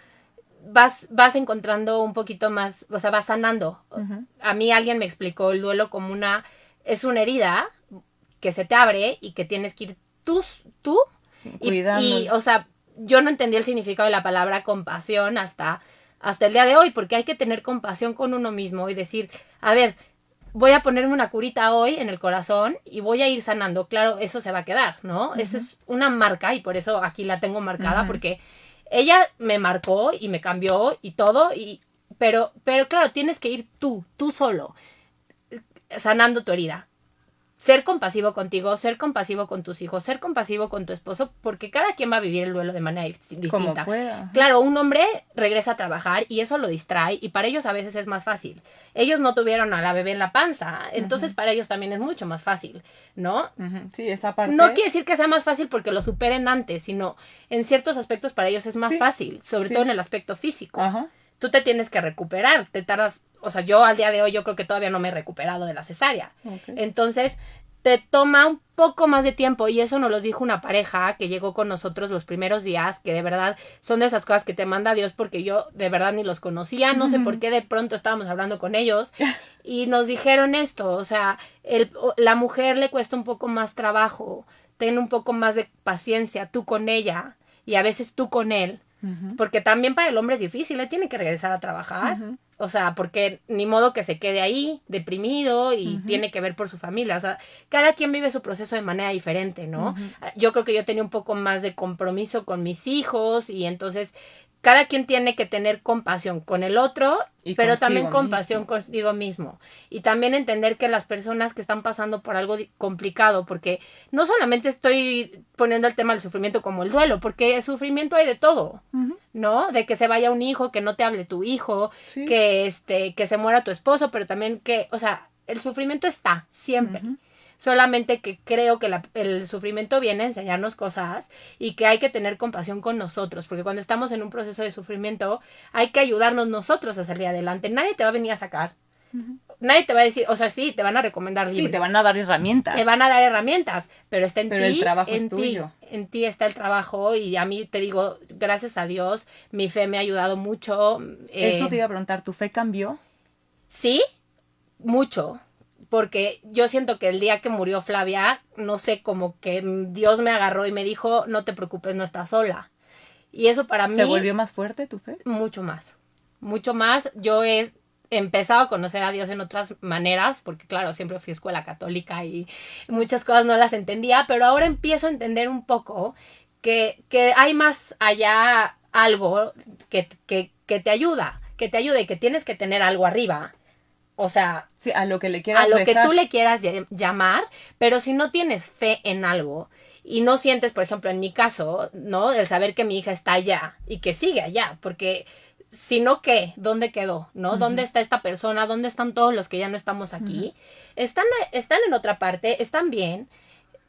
vas encontrando un poquito más, o sea, vas sanando. Uh-huh. A mí alguien me explicó el duelo como es una herida que se te abre y que tienes que ir tú y, o sea, yo no entendí el significado de la palabra compasión hasta el día de hoy, porque hay que tener compasión con uno mismo y decir, a ver, voy a ponerme una curita hoy en el corazón y voy a ir sanando. Claro, eso se va a quedar, ¿no? Uh-huh. Esa es una marca y por eso aquí la tengo marcada, uh-huh. Porque ella me marcó y me cambió y todo, pero claro, tienes que ir tú solo, sanando tu herida. ser compasivo contigo, ser compasivo con tus hijos, ser compasivo con tu esposo, porque cada quien va a vivir el duelo de manera distinta. Como pueda. Claro, un hombre regresa a trabajar y eso lo distrae y para ellos a veces es más fácil. Ellos no tuvieron a la bebé en la panza, entonces para ellos también es mucho más fácil, ¿no? Sí, esa parte. No quiere decir que sea más fácil porque lo superen antes, sino en ciertos aspectos para ellos es más fácil, sobre todo en el aspecto físico. Ajá. Tú te tienes que recuperar, te tardas, o sea, yo al día de hoy yo creo que todavía no me he recuperado de la cesárea. Okay. Entonces, te toma un poco más de tiempo y eso nos lo dijo una pareja que llegó con nosotros los primeros días, que de verdad son de esas cosas que te manda Dios porque yo de verdad ni los conocía, no sé por qué de pronto estábamos hablando con ellos y nos dijeron esto, o sea, la mujer le cuesta un poco más trabajo, ten un poco más de paciencia tú con ella y a veces tú con él. Porque también para el hombre es difícil, él tiene que regresar a trabajar. O sea, porque ni modo que se quede ahí deprimido y tiene que ver por su familia. O sea, cada quien vive su proceso de manera diferente, ¿no? Yo creo que yo tenía un poco más de compromiso con mis hijos y entonces cada quien tiene que tener compasión con el otro, pero también compasión consigo mismo. Y también entender que las personas que están pasando por algo complicado, porque no solamente estoy poniendo el tema del sufrimiento como el duelo, porque el sufrimiento hay de todo, ¿no? De que se vaya un hijo, que no te hable tu hijo, que se muera tu esposo, pero también que, o sea, el sufrimiento está siempre. Solamente que creo que el sufrimiento viene a enseñarnos cosas y que hay que tener compasión con nosotros, porque cuando estamos en un proceso de sufrimiento hay que ayudarnos nosotros a salir adelante. Nadie te va a venir a sacar. Nadie te va a decir, o sea, sí, te van a recomendar libros. Sí, te van a dar herramientas. Te van a dar herramientas, pero está en ti. Pero el trabajo es tuyo. En ti está el trabajo y a mí te digo, gracias a Dios, mi fe me ha ayudado mucho. Eso te iba a preguntar, ¿tu fe cambió? Sí, mucho. Porque yo siento que el día que murió Flavia, no sé, como que Dios me agarró y me dijo, no te preocupes, no estás sola. Y eso para mí... ¿Se volvió más fuerte tu fe? Mucho más. Mucho más. Yo he empezado a conocer a Dios en otras maneras, porque claro, siempre fui a escuela católica y muchas cosas no las entendía, pero ahora empiezo a entender un poco que hay más allá algo que te ayuda, y que tienes que tener algo arriba. O sea, sí, a lo que le quieras a lo rezar. que tú le quieras llamar, pero si no tienes fe en algo y no sientes, por ejemplo, en mi caso, ¿no? El saber que mi hija está allá y que sigue allá, porque si no, ¿qué? ¿Dónde quedó? ¿No? ¿Dónde está esta persona? ¿Dónde están todos los que ya no estamos aquí? Están en otra parte, están bien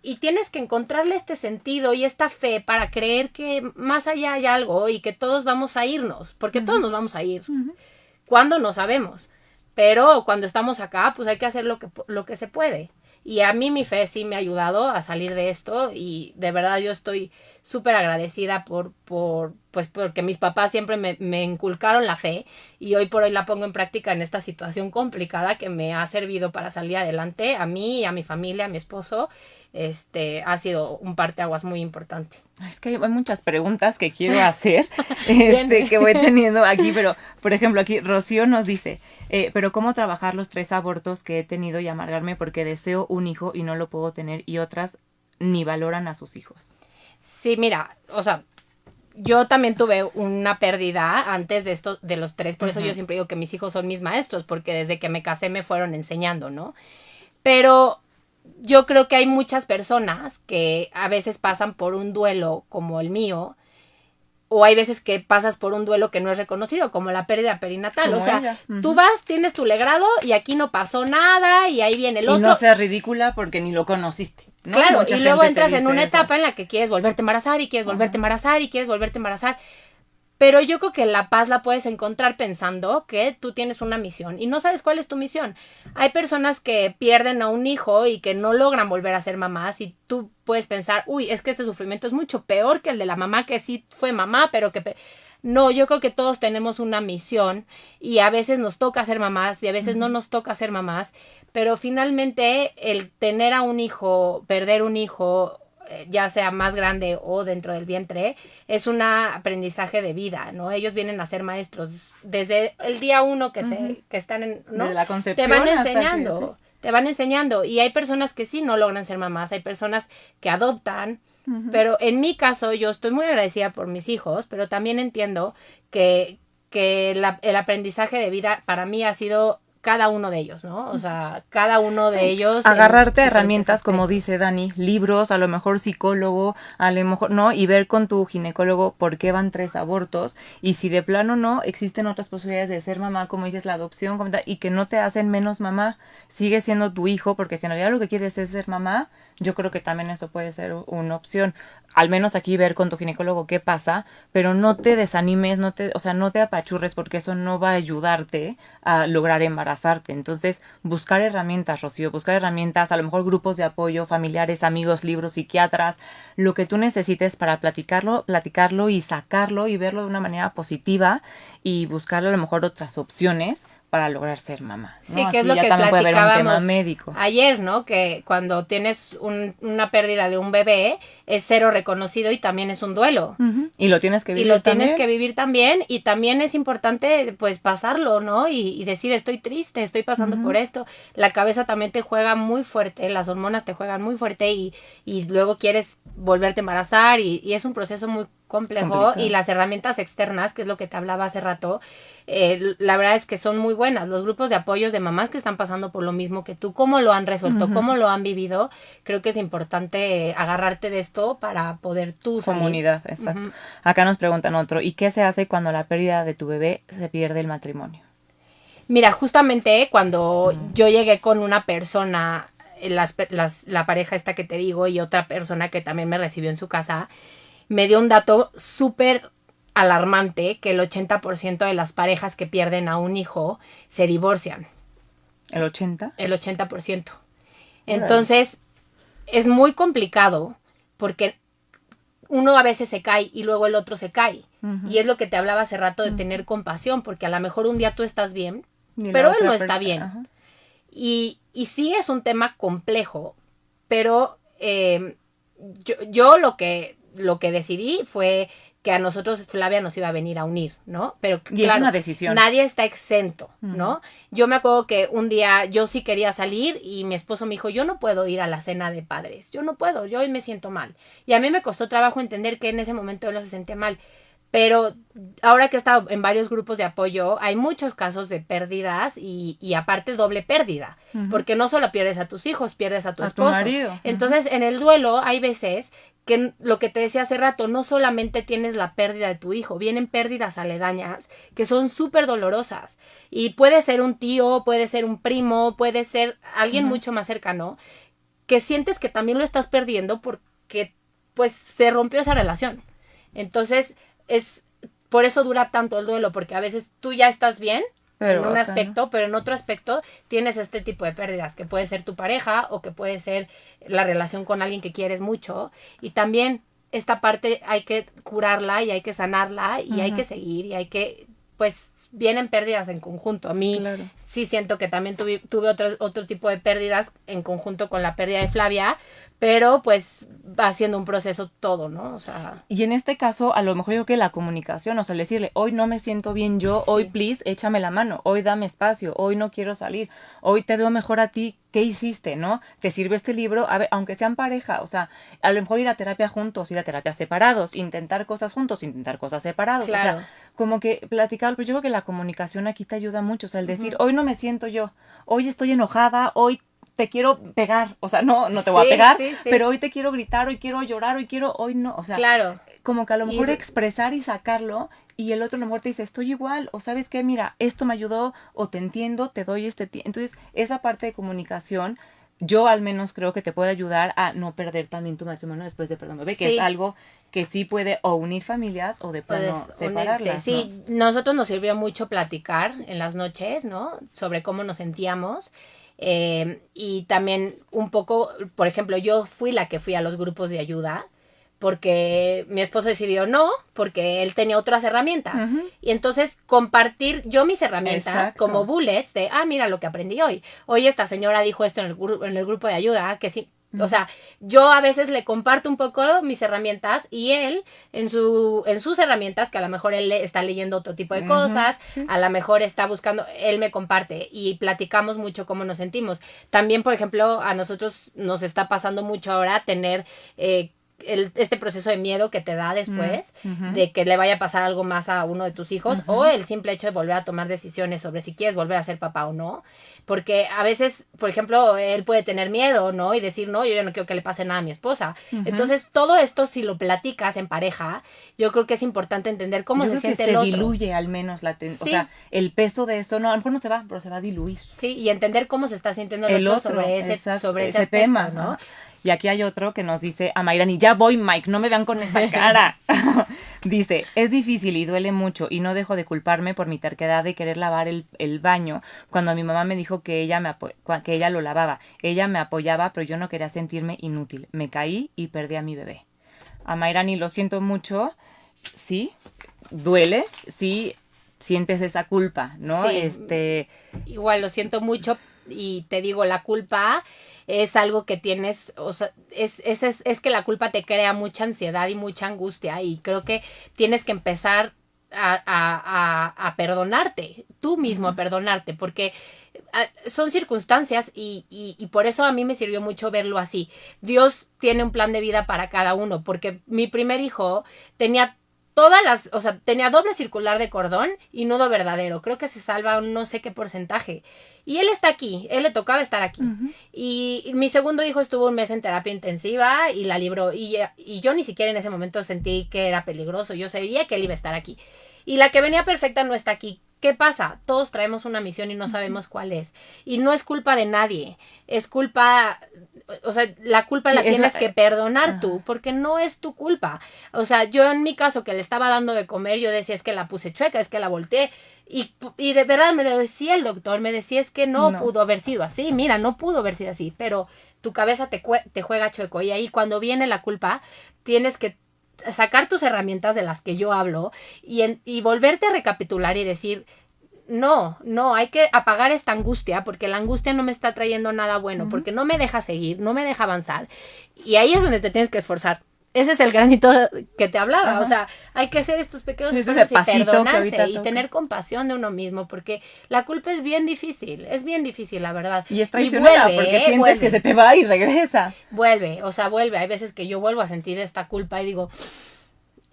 y tienes que encontrarle este sentido y esta fe para creer que más allá hay algo y que todos vamos a irnos, porque todos nos vamos a ir. ¿Cuándo? No sabemos. Pero cuando estamos acá, pues hay que hacer lo que se puede. Y a mí mi fe sí me ha ayudado a salir de esto y de verdad yo estoy súper agradecida porque mis papás siempre me inculcaron la fe y hoy por hoy la pongo en práctica en esta situación complicada que me ha servido para salir adelante a mí, a mi familia, a mi esposo. Ha sido un parteaguas muy importante. Es que hay muchas preguntas que quiero hacer, que voy teniendo aquí, pero por ejemplo aquí Rocío nos dice, pero ¿cómo trabajar los 3 abortos que he tenido y amargarme porque deseo un hijo y no lo puedo tener y otras ni valoran a sus hijos? Sí, mira, o sea, yo también tuve una pérdida antes de esto, de los 3, por eso yo siempre digo que mis hijos son mis maestros, porque desde que me casé me fueron enseñando, ¿no? Pero yo creo que hay muchas personas que a veces pasan por un duelo como el mío, o hay veces que pasas por un duelo que no es reconocido, como la pérdida perinatal. Como o sea, tú vas, tienes tu legrado y aquí no pasó nada y ahí viene el otro. Y no seas ridícula porque ni lo conociste, ¿no? Claro, mucha y luego gente entras en una etapa en la que quieres volverte a embarazar y quieres volverte a embarazar y quieres volverte a embarazar. Pero yo creo que la paz la puedes encontrar pensando que tú tienes una misión y no sabes cuál es tu misión. Hay personas que pierden a un hijo y que no logran volver a ser mamás y tú puedes pensar, uy, es que este sufrimiento es mucho peor que el de la mamá que sí fue mamá, pero que... No, yo creo que todos tenemos una misión y a veces nos toca ser mamás y a veces no nos toca ser mamás, pero finalmente el tener a un hijo, perder un hijo, ya sea más grande o dentro del vientre, es un aprendizaje de vida, ¿no? Ellos vienen a ser maestros desde el día 1 que están en, ¿no? De la concepción te van enseñando, te van enseñando y hay personas que sí no logran ser mamás, hay personas que adoptan, pero en mi caso yo estoy muy agradecida por mis hijos, pero también entiendo que el aprendizaje de vida para mí ha sido cada uno de ellos, ¿no? O sea, cada uno de ellos. Agarrarte herramientas, como dice Dani, libros, a lo mejor psicólogo, a lo mejor, ¿no? Y ver con tu ginecólogo por qué van 3 abortos. Y si de plano no, existen otras posibilidades de ser mamá, como dices, la adopción, y que no te hacen menos mamá. Sigue siendo tu hijo, porque si en realidad lo que quieres es ser mamá, yo creo que también eso puede ser una opción. Al menos aquí ver con tu ginecólogo qué pasa, pero no te desanimes, no te apachurres, porque eso no va a ayudarte a lograr embarazarte. Entonces, buscar herramientas, Rocío, buscar herramientas, a lo mejor grupos de apoyo, familiares, amigos, libros, psiquiatras, lo que tú necesites para platicarlo y sacarlo y verlo de una manera positiva y buscar a lo mejor otras opciones para lograr ser mamá, ¿no? Sí, que es Aquí lo ya que también puede haber un tema platicábamos médico. ayer, ¿no? Que cuando tienes una pérdida de un bebé es cero reconocido y también es un duelo. Y lo tienes que Y vivir lo también. tienes que vivir también y también es importante pues pasarlo, ¿no? Y decir estoy triste, estoy pasando por esto. La cabeza también te juega muy fuerte, las hormonas te juegan muy fuerte y luego quieres volverte a embarazar y es un proceso muy complejo y las herramientas externas, que es lo que te hablaba hace rato, la verdad es que son muy buenas. Los grupos de apoyos de mamás que están pasando por lo mismo que tú, cómo lo han resuelto, cómo lo han vivido, creo que es importante agarrarte de esto para poder tú salir. Comunidad, exacto. Acá nos preguntan otro, ¿y qué se hace cuando la pérdida de tu bebé se pierde el matrimonio? Mira, justamente cuando yo llegué con una persona, la pareja esta que te digo y otra persona que también me recibió en su casa, me dio un dato súper alarmante, que el 80% de las parejas que pierden a un hijo se divorcian. ¿El 80%? El 80%. Entonces, es muy complicado porque uno a veces se cae y luego el otro se cae. Y es lo que te hablaba hace rato de tener compasión, porque a lo mejor un día tú estás bien, pero él no está bien. Ajá. Y sí es un tema complejo, pero yo lo que decidí fue que a nosotros Flavia nos iba a venir a unir, ¿no? Pero y claro, es una decisión. Nadie está exento, ¿no? Yo me acuerdo que un día yo sí quería salir y mi esposo me dijo, yo no puedo ir a la cena de padres, yo no puedo, yo hoy me siento mal. Y a mí me costó trabajo entender que en ese momento él no se sentía mal. Pero ahora que he estado en varios grupos de apoyo, hay muchos casos de pérdidas y aparte doble pérdida. Porque no solo pierdes a tus hijos, pierdes a tu esposo. Tu marido. Entonces, en el duelo hay veces que lo que te decía hace rato, no solamente tienes la pérdida de tu hijo, vienen pérdidas aledañas que son súper dolorosas. Y puede ser un tío, puede ser un primo, puede ser alguien mucho más cercano, que sientes que también lo estás perdiendo porque pues se rompió esa relación. Entonces, por eso dura tanto el duelo, porque a veces tú ya estás bien en un aspecto, pero en otro aspecto tienes este tipo de pérdidas, que puede ser tu pareja o que puede ser la relación con alguien que quieres mucho. Y también esta parte hay que curarla y hay que sanarla y hay que seguir y hay que, pues, vienen pérdidas en conjunto. A mí sí siento que también tuve otro tipo de pérdidas en conjunto con la pérdida de Flavia, pero pues va siendo un proceso todo, ¿no? O sea... Y en este caso, a lo mejor yo creo que la comunicación, o sea, el decirle, hoy no me siento bien yo, hoy please, échame la mano, hoy dame espacio, hoy no quiero salir, hoy te veo mejor a ti, ¿qué hiciste, no? ¿Te sirve este libro? A ver, aunque sean pareja, o sea, a lo mejor ir a terapia juntos, ir a terapia separados, intentar cosas juntos, intentar cosas separados, claro. O sea, como que platicar, pero yo creo que la comunicación aquí te ayuda mucho, o sea, el decir, hoy no me siento yo, hoy estoy enojada, hoy te quiero pegar, o sea, no te voy a pegar, pero hoy te quiero gritar, hoy quiero llorar, hoy no, o sea, como que a lo mejor expresar y sacarlo, y el otro a lo mejor te dice, estoy igual, o sabes qué, mira, esto me ayudó, o te entiendo, te doy entonces, esa parte de comunicación, yo al menos creo que te puede ayudar a no perder también tu matrimonio después de perder un bebé, que es algo que sí puede o unir familias o de plano separarlas. Sí, nosotros nos sirvió mucho platicar en las noches, ¿no? Sobre cómo nos sentíamos. Y también un poco, por ejemplo, yo fui la que fui a los grupos de ayuda porque mi esposo decidió no, porque él tenía otras herramientas. Y entonces compartir yo mis herramientas como bullets de, mira lo que aprendí hoy. Hoy esta señora dijo esto en el grupo de ayuda, que sí. O sea, yo a veces le comparto un poco mis herramientas y él en sus herramientas, que a lo mejor él está leyendo otro tipo de cosas, a lo mejor está buscando, él me comparte y platicamos mucho cómo nos sentimos. También, por ejemplo, a nosotros nos está pasando mucho ahora tener este proceso de miedo que te da después de que le vaya a pasar algo más a uno de tus hijos, o el simple hecho de volver a tomar decisiones sobre si quieres volver a ser papá o no, porque a veces, por ejemplo, él puede tener miedo, ¿no? Y decir, no, yo ya no quiero que le pase nada a mi esposa. Entonces, todo esto, si lo platicas en pareja, yo creo que es importante entender cómo se siente el otro. Se diluye al menos o sea, el peso de eso, no, a lo mejor no se va, pero se va a diluir. Sí, y entender cómo se está sintiendo el otro sobre ese aspecto, tema, ¿no? Y aquí hay otro que nos dice a Mayrani, ya voy, Mike, no me vean con esa cara. Dice, es difícil y duele mucho y no dejo de culparme por mi terquedad de querer lavar el baño cuando mi mamá me dijo que ella lo lavaba. Ella me apoyaba, pero yo no quería sentirme inútil. Me caí y perdí a mi bebé. A Mayrani, lo siento mucho. Sí, duele, sí, sientes esa culpa, ¿no? Sí, igual lo siento mucho y te digo, la culpa es algo que tienes, o sea, es que la culpa te crea mucha ansiedad y mucha angustia, y creo que tienes que empezar a perdonarte, tú mismo a perdonarte, porque son circunstancias y por eso a mí me sirvió mucho verlo así. Dios tiene un plan de vida para cada uno, porque mi primer hijo tenía tenía doble circular de cordón y nudo verdadero. Creo que se salva un no sé qué porcentaje. Y él está aquí, él le tocaba estar aquí. Y mi segundo hijo estuvo un mes en terapia intensiva y la libró. Y yo ni siquiera en ese momento sentí que era peligroso. Yo sabía que él iba a estar aquí. Y la que venía perfecta no está aquí. ¿Qué pasa? Todos traemos una misión y no sabemos cuál es. Y no es culpa de nadie. Es culpa... O sea, la culpa la tienes que perdonar tú, porque no es tu culpa. O sea, yo en mi caso que le estaba dando de comer, yo decía, es que la puse chueca, es que la volteé. Y de verdad me lo decía el doctor, me decía, es que no pudo haber sido así. Mira, no pudo haber sido así, pero tu cabeza te juega chueco. Y ahí cuando viene la culpa, tienes que sacar tus herramientas de las que yo hablo y volverte a recapitular y decir, no, hay que apagar esta angustia, porque la angustia no me está trayendo nada bueno, porque no me deja seguir, no me deja avanzar. Y ahí es donde te tienes que esforzar. Ese es el granito que te hablaba. O sea, hay que hacer estos pequeños esfuerzos y perdonarse y tener compasión de uno mismo, porque la culpa es bien difícil, la verdad. Y es traicionera, porque sientes que se te va y regresa. Vuelve. Hay veces que yo vuelvo a sentir esta culpa y digo...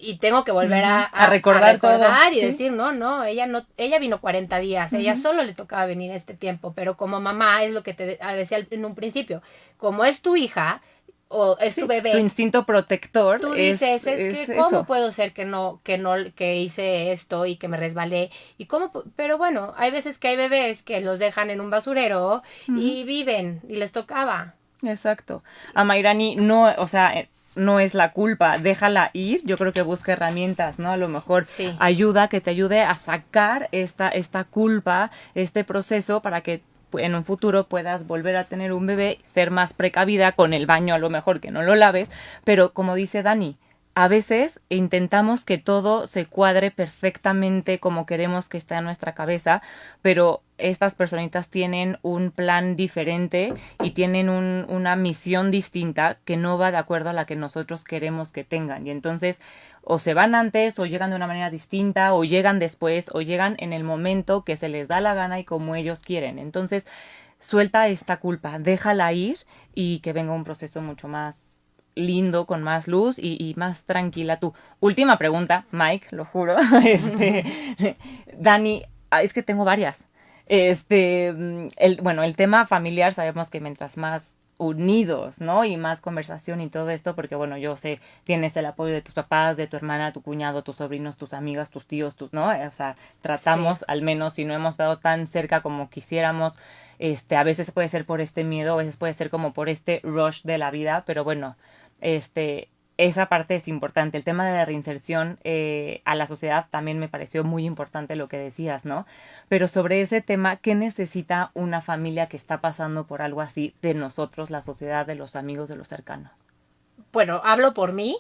Y tengo que volver a recordar todo. Y decir, no, ella vino 40 días, ella solo le tocaba venir este tiempo, pero como mamá, es lo que te decía en un principio, como es tu hija, o es tu bebé. Tu instinto protector. Tú dices, ¿cómo puedo ser que hice esto y que me resbalé? Pero bueno, hay veces que hay bebés que los dejan en un basurero y viven, y les tocaba. Exacto. A Mayrani no, o sea... no es la culpa, déjala ir. Yo creo que busca herramientas, ¿no? A lo mejor que te ayude a sacar esta culpa, este proceso, para que en un futuro puedas volver a tener un bebé, ser más precavida con el baño, a lo mejor que no lo laves, pero como dice Dani, a veces intentamos que todo se cuadre perfectamente como queremos que esté en nuestra cabeza, pero estas personitas tienen un plan diferente y tienen una misión distinta que no va de acuerdo a la que nosotros queremos que tengan. Y entonces o se van antes o llegan de una manera distinta o llegan después o llegan en el momento que se les da la gana y como ellos quieren. Entonces suelta esta culpa, déjala ir y que venga un proceso mucho más lindo, con más luz y más tranquila. Tu última pregunta, Mike, lo juro. Dani, es que tengo varias. El tema familiar, sabemos que mientras más unidos, ¿no? Y más conversación y todo esto, porque bueno, yo sé, tienes el apoyo de tus papás, de tu hermana, tu cuñado, tus sobrinos, tus amigas, tus tíos, ¿no? O sea, tratamos, al menos si no hemos estado tan cerca como quisiéramos, a veces puede ser por este miedo, a veces puede ser como por este rush de la vida, pero bueno, esa parte es importante. El tema de la reinserción a la sociedad también me pareció muy importante lo que decías, ¿no? Pero sobre ese tema, ¿qué necesita una familia que está pasando por algo así de nosotros, la sociedad, de los amigos, de los cercanos? Bueno, hablo por mí.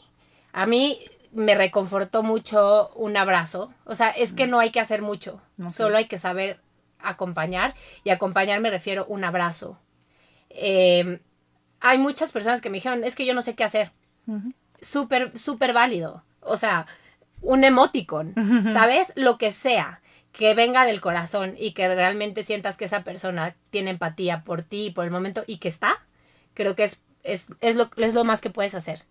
A mí me reconfortó mucho un abrazo. O sea, es que no hay que hacer mucho. Okay. Solo hay que saber acompañar. Y acompañar me refiero a un abrazo. Hay muchas personas que me dijeron, es que yo no sé qué hacer. Súper válido. O sea, un emoticon, ¿sabes? Lo que sea, que venga del corazón y que realmente sientas que esa persona tiene empatía por ti, por el momento, y que está, creo que es lo más que puedes hacer.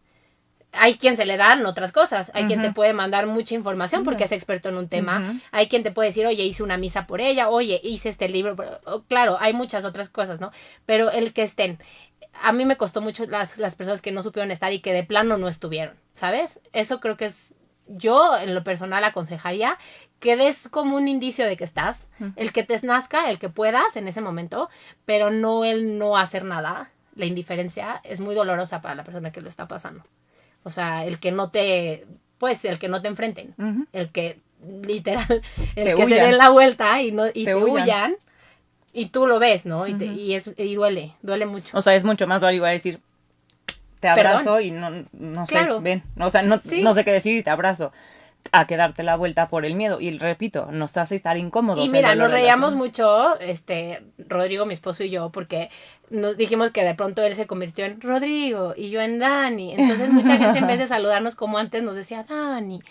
hay quien se le dan otras cosas, hay quien te puede mandar mucha información porque es experto en un tema, hay quien te puede decir, oye, hice una misa por ella, oye, hice este libro, claro, hay muchas otras cosas, ¿no? Pero el que estén, a mí me costó mucho las personas que no supieron estar y que de plano no estuvieron, ¿sabes? Eso creo que es, yo en lo personal aconsejaría que des como un indicio de que estás, el que te nazca, el que puedas en ese momento, pero no el no hacer nada. La indiferencia es muy dolorosa para la persona que lo está pasando. O sea, el que no te enfrenten, el que literal, el te que huyan. se den la vuelta y te huyan. huyan y tú lo ves, ¿no? Y duele mucho. O sea, es mucho más válido decir, te abrazo y no sé, claro. ven. O sea, no sé qué decir y te abrazo. A quedarte la vuelta por el miedo. Y repito, nos hace estar incómodos. Y mira, nos reíamos mucho, Rodrigo, mi esposo y yo, porque nos dijimos que de pronto él se convirtió en Rodrigo y yo en Dani. Entonces mucha gente en vez de saludarnos como antes nos decía Dani.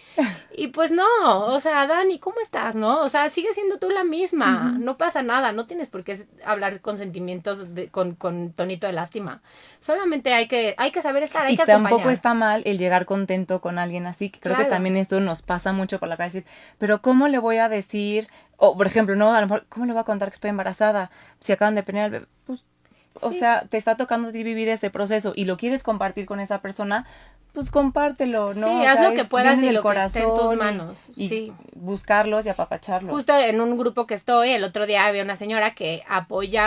Y pues no, o sea, Dani, ¿cómo estás? ¿No? O sea, sigue siendo tú la misma. No pasa nada, no tienes por qué hablar con sentimientos, con tonito de lástima. Solamente hay que saber estar, hay que acompañar. Y tampoco está mal el llegar contento con alguien así, que creo que también eso nos pasa mucho por la cabeza. Decir, pero ¿cómo le voy a decir? O, por ejemplo, no, a lo mejor, ¿cómo le voy a contar que estoy embarazada? Si acaban de tener al bebé. Pues, o sea, te está tocando a ti vivir ese proceso y lo quieres compartir con esa persona, pues compártelo, ¿no? Sí, haz lo que puedas y lo que esté en tus manos. Y buscarlos y apapacharlos. Justo en un grupo que estoy, el otro día había una señora que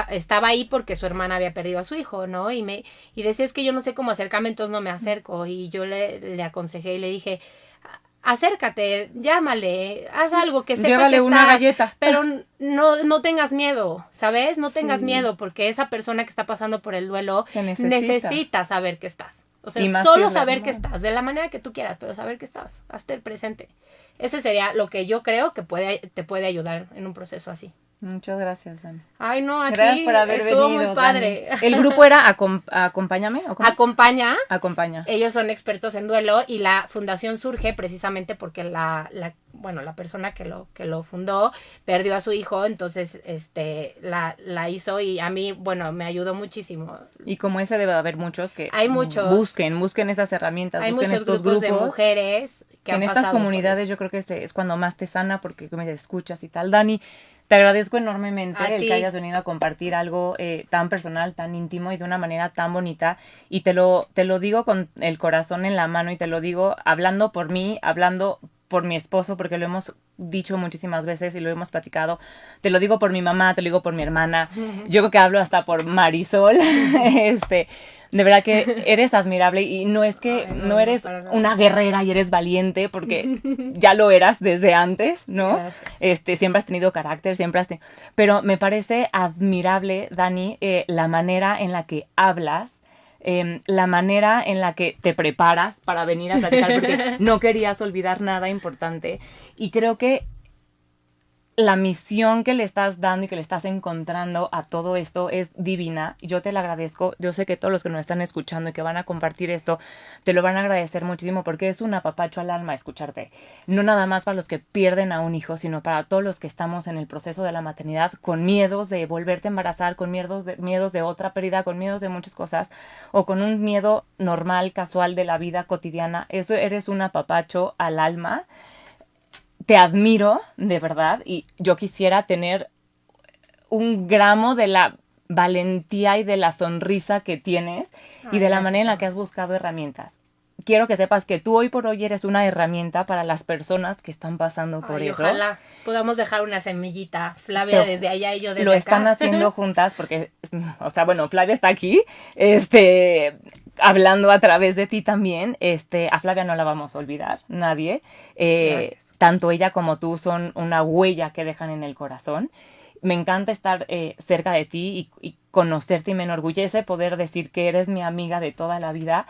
estaba ahí porque su hermana había perdido a su hijo, ¿no? Y decía, es que yo no sé cómo acercarme, entonces no me acerco. Y yo le aconsejé y le dije, acércate, llámale, haz algo que sepa llévale que una estás, galleta. pero no tengas miedo, ¿sabes? No tengas miedo porque esa persona que está pasando por el duelo necesita saber que estás. O sea, solo saber que estás, de la manera que tú quieras, pero saber que estás, hazte el presente. Ese sería lo que yo creo que te puede ayudar en un proceso así. Muchas gracias, Dani. Ay, no, aquí gracias por haber estuvo venido, muy padre. Dani. ¿El grupo era Acompáñame? ¿O cómo Acompaña. Acompaña. Ellos son expertos en duelo y la fundación surge precisamente porque la persona que lo fundó perdió a su hijo, entonces la hizo y a mí, bueno, me ayudó muchísimo. Y como ese debe haber muchos que hay muchos, busquen esas herramientas, hay busquen muchos estos grupos de mujeres que en estas comunidades yo creo que es cuando más te sana porque me escuchas y tal. Dani, te agradezco enormemente el que hayas venido a compartir algo tan personal, tan íntimo y de una manera tan bonita. Y te lo digo con el corazón en la mano y te lo digo hablando por mí, hablando por mi esposo, porque lo hemos dicho muchísimas veces y lo hemos platicado. Te lo digo por mi mamá, te lo digo por mi hermana. Yo creo que hablo hasta por Marisol. De verdad que eres admirable y no es que no eres una guerrera y eres valiente, porque ya lo eras desde antes, ¿no? Gracias. Siempre has tenido carácter, pero me parece admirable, Dani, la manera en la que hablas, la manera en la que te preparas para venir a platicar, porque no querías olvidar nada importante. Y creo que la misión que le estás dando y que le estás encontrando a todo esto es divina. Yo te la agradezco. Yo sé que todos los que nos están escuchando y que van a compartir esto, te lo van a agradecer muchísimo porque es un apapacho al alma escucharte. No nada más para los que pierden a un hijo, sino para todos los que estamos en el proceso de la maternidad con miedos de volverte a embarazar, con miedos de otra pérdida, con miedos de muchas cosas o con un miedo normal, casual de la vida cotidiana. Eso eres un apapacho al alma. Te admiro, de verdad, y yo quisiera tener un gramo de la valentía y de la sonrisa que tienes y de la manera en la que has buscado herramientas. Quiero que sepas que tú hoy por hoy eres una herramienta para las personas que están pasando por eso. Ojalá podamos dejar una semillita, Flavia desde allá y yo desde acá. Lo están haciendo juntas porque, o sea, bueno, Flavia está aquí, hablando a través de ti también. A Flavia no la vamos a olvidar, nadie. Tanto ella como tú son una huella que dejan en el corazón. Me encanta estar cerca de ti y conocerte y me enorgullece poder decir que eres mi amiga de toda la vida.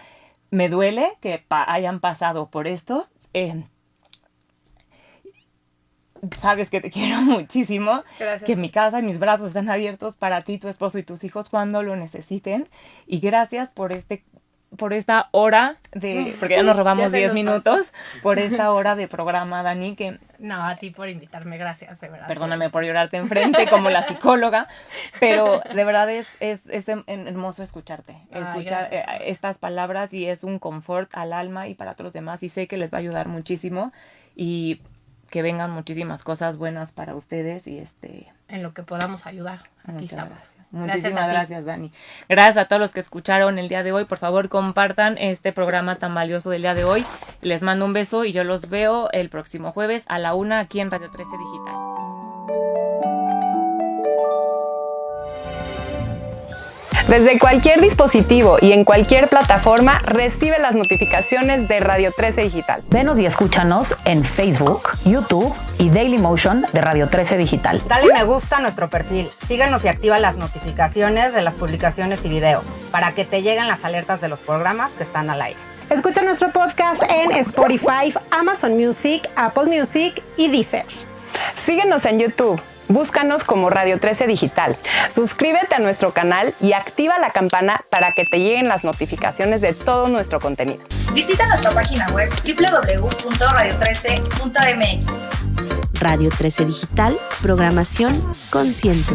Me duele que hayan pasado por esto. Sabes que te quiero muchísimo. Gracias. Que mi casa y mis brazos están abiertos para ti, tu esposo y tus hijos cuando lo necesiten. Y gracias por por esta hora porque ya nos robamos 10 minutos, por esta hora de programa, Dani, que... No, a ti por invitarme, gracias, de verdad. Perdóname por llorarte enfrente como la psicóloga, pero de verdad es hermoso escuchar estas palabras, y es un confort al alma y para todos los demás, y sé que les va a ayudar muchísimo, y que vengan muchísimas cosas buenas para ustedes, y en lo que podamos ayudar. Aquí estamos. Gracias. Muchísimas gracias, Dani. Gracias a todos los que escucharon el día de hoy. Por favor, compartan este programa tan valioso del día de hoy. Les mando un beso y yo los veo el próximo jueves a la 1 aquí en Radio 13 Digital. Desde cualquier dispositivo y en cualquier plataforma, recibe las notificaciones de Radio 13 Digital. Venos y escúchanos en Facebook, YouTube y Dailymotion de Radio 13 Digital. Dale me gusta a nuestro perfil, síguenos y activa las notificaciones de las publicaciones y video para que te lleguen las alertas de los programas que están al aire. Escucha nuestro podcast en Spotify, Amazon Music, Apple Music y Deezer. Síguenos en YouTube. Búscanos como Radio 13 Digital. Suscríbete a nuestro canal y activa la campana para que te lleguen las notificaciones de todo nuestro contenido. Visita nuestra página web www.radio13.mx. Radio 13 Digital, programación consciente.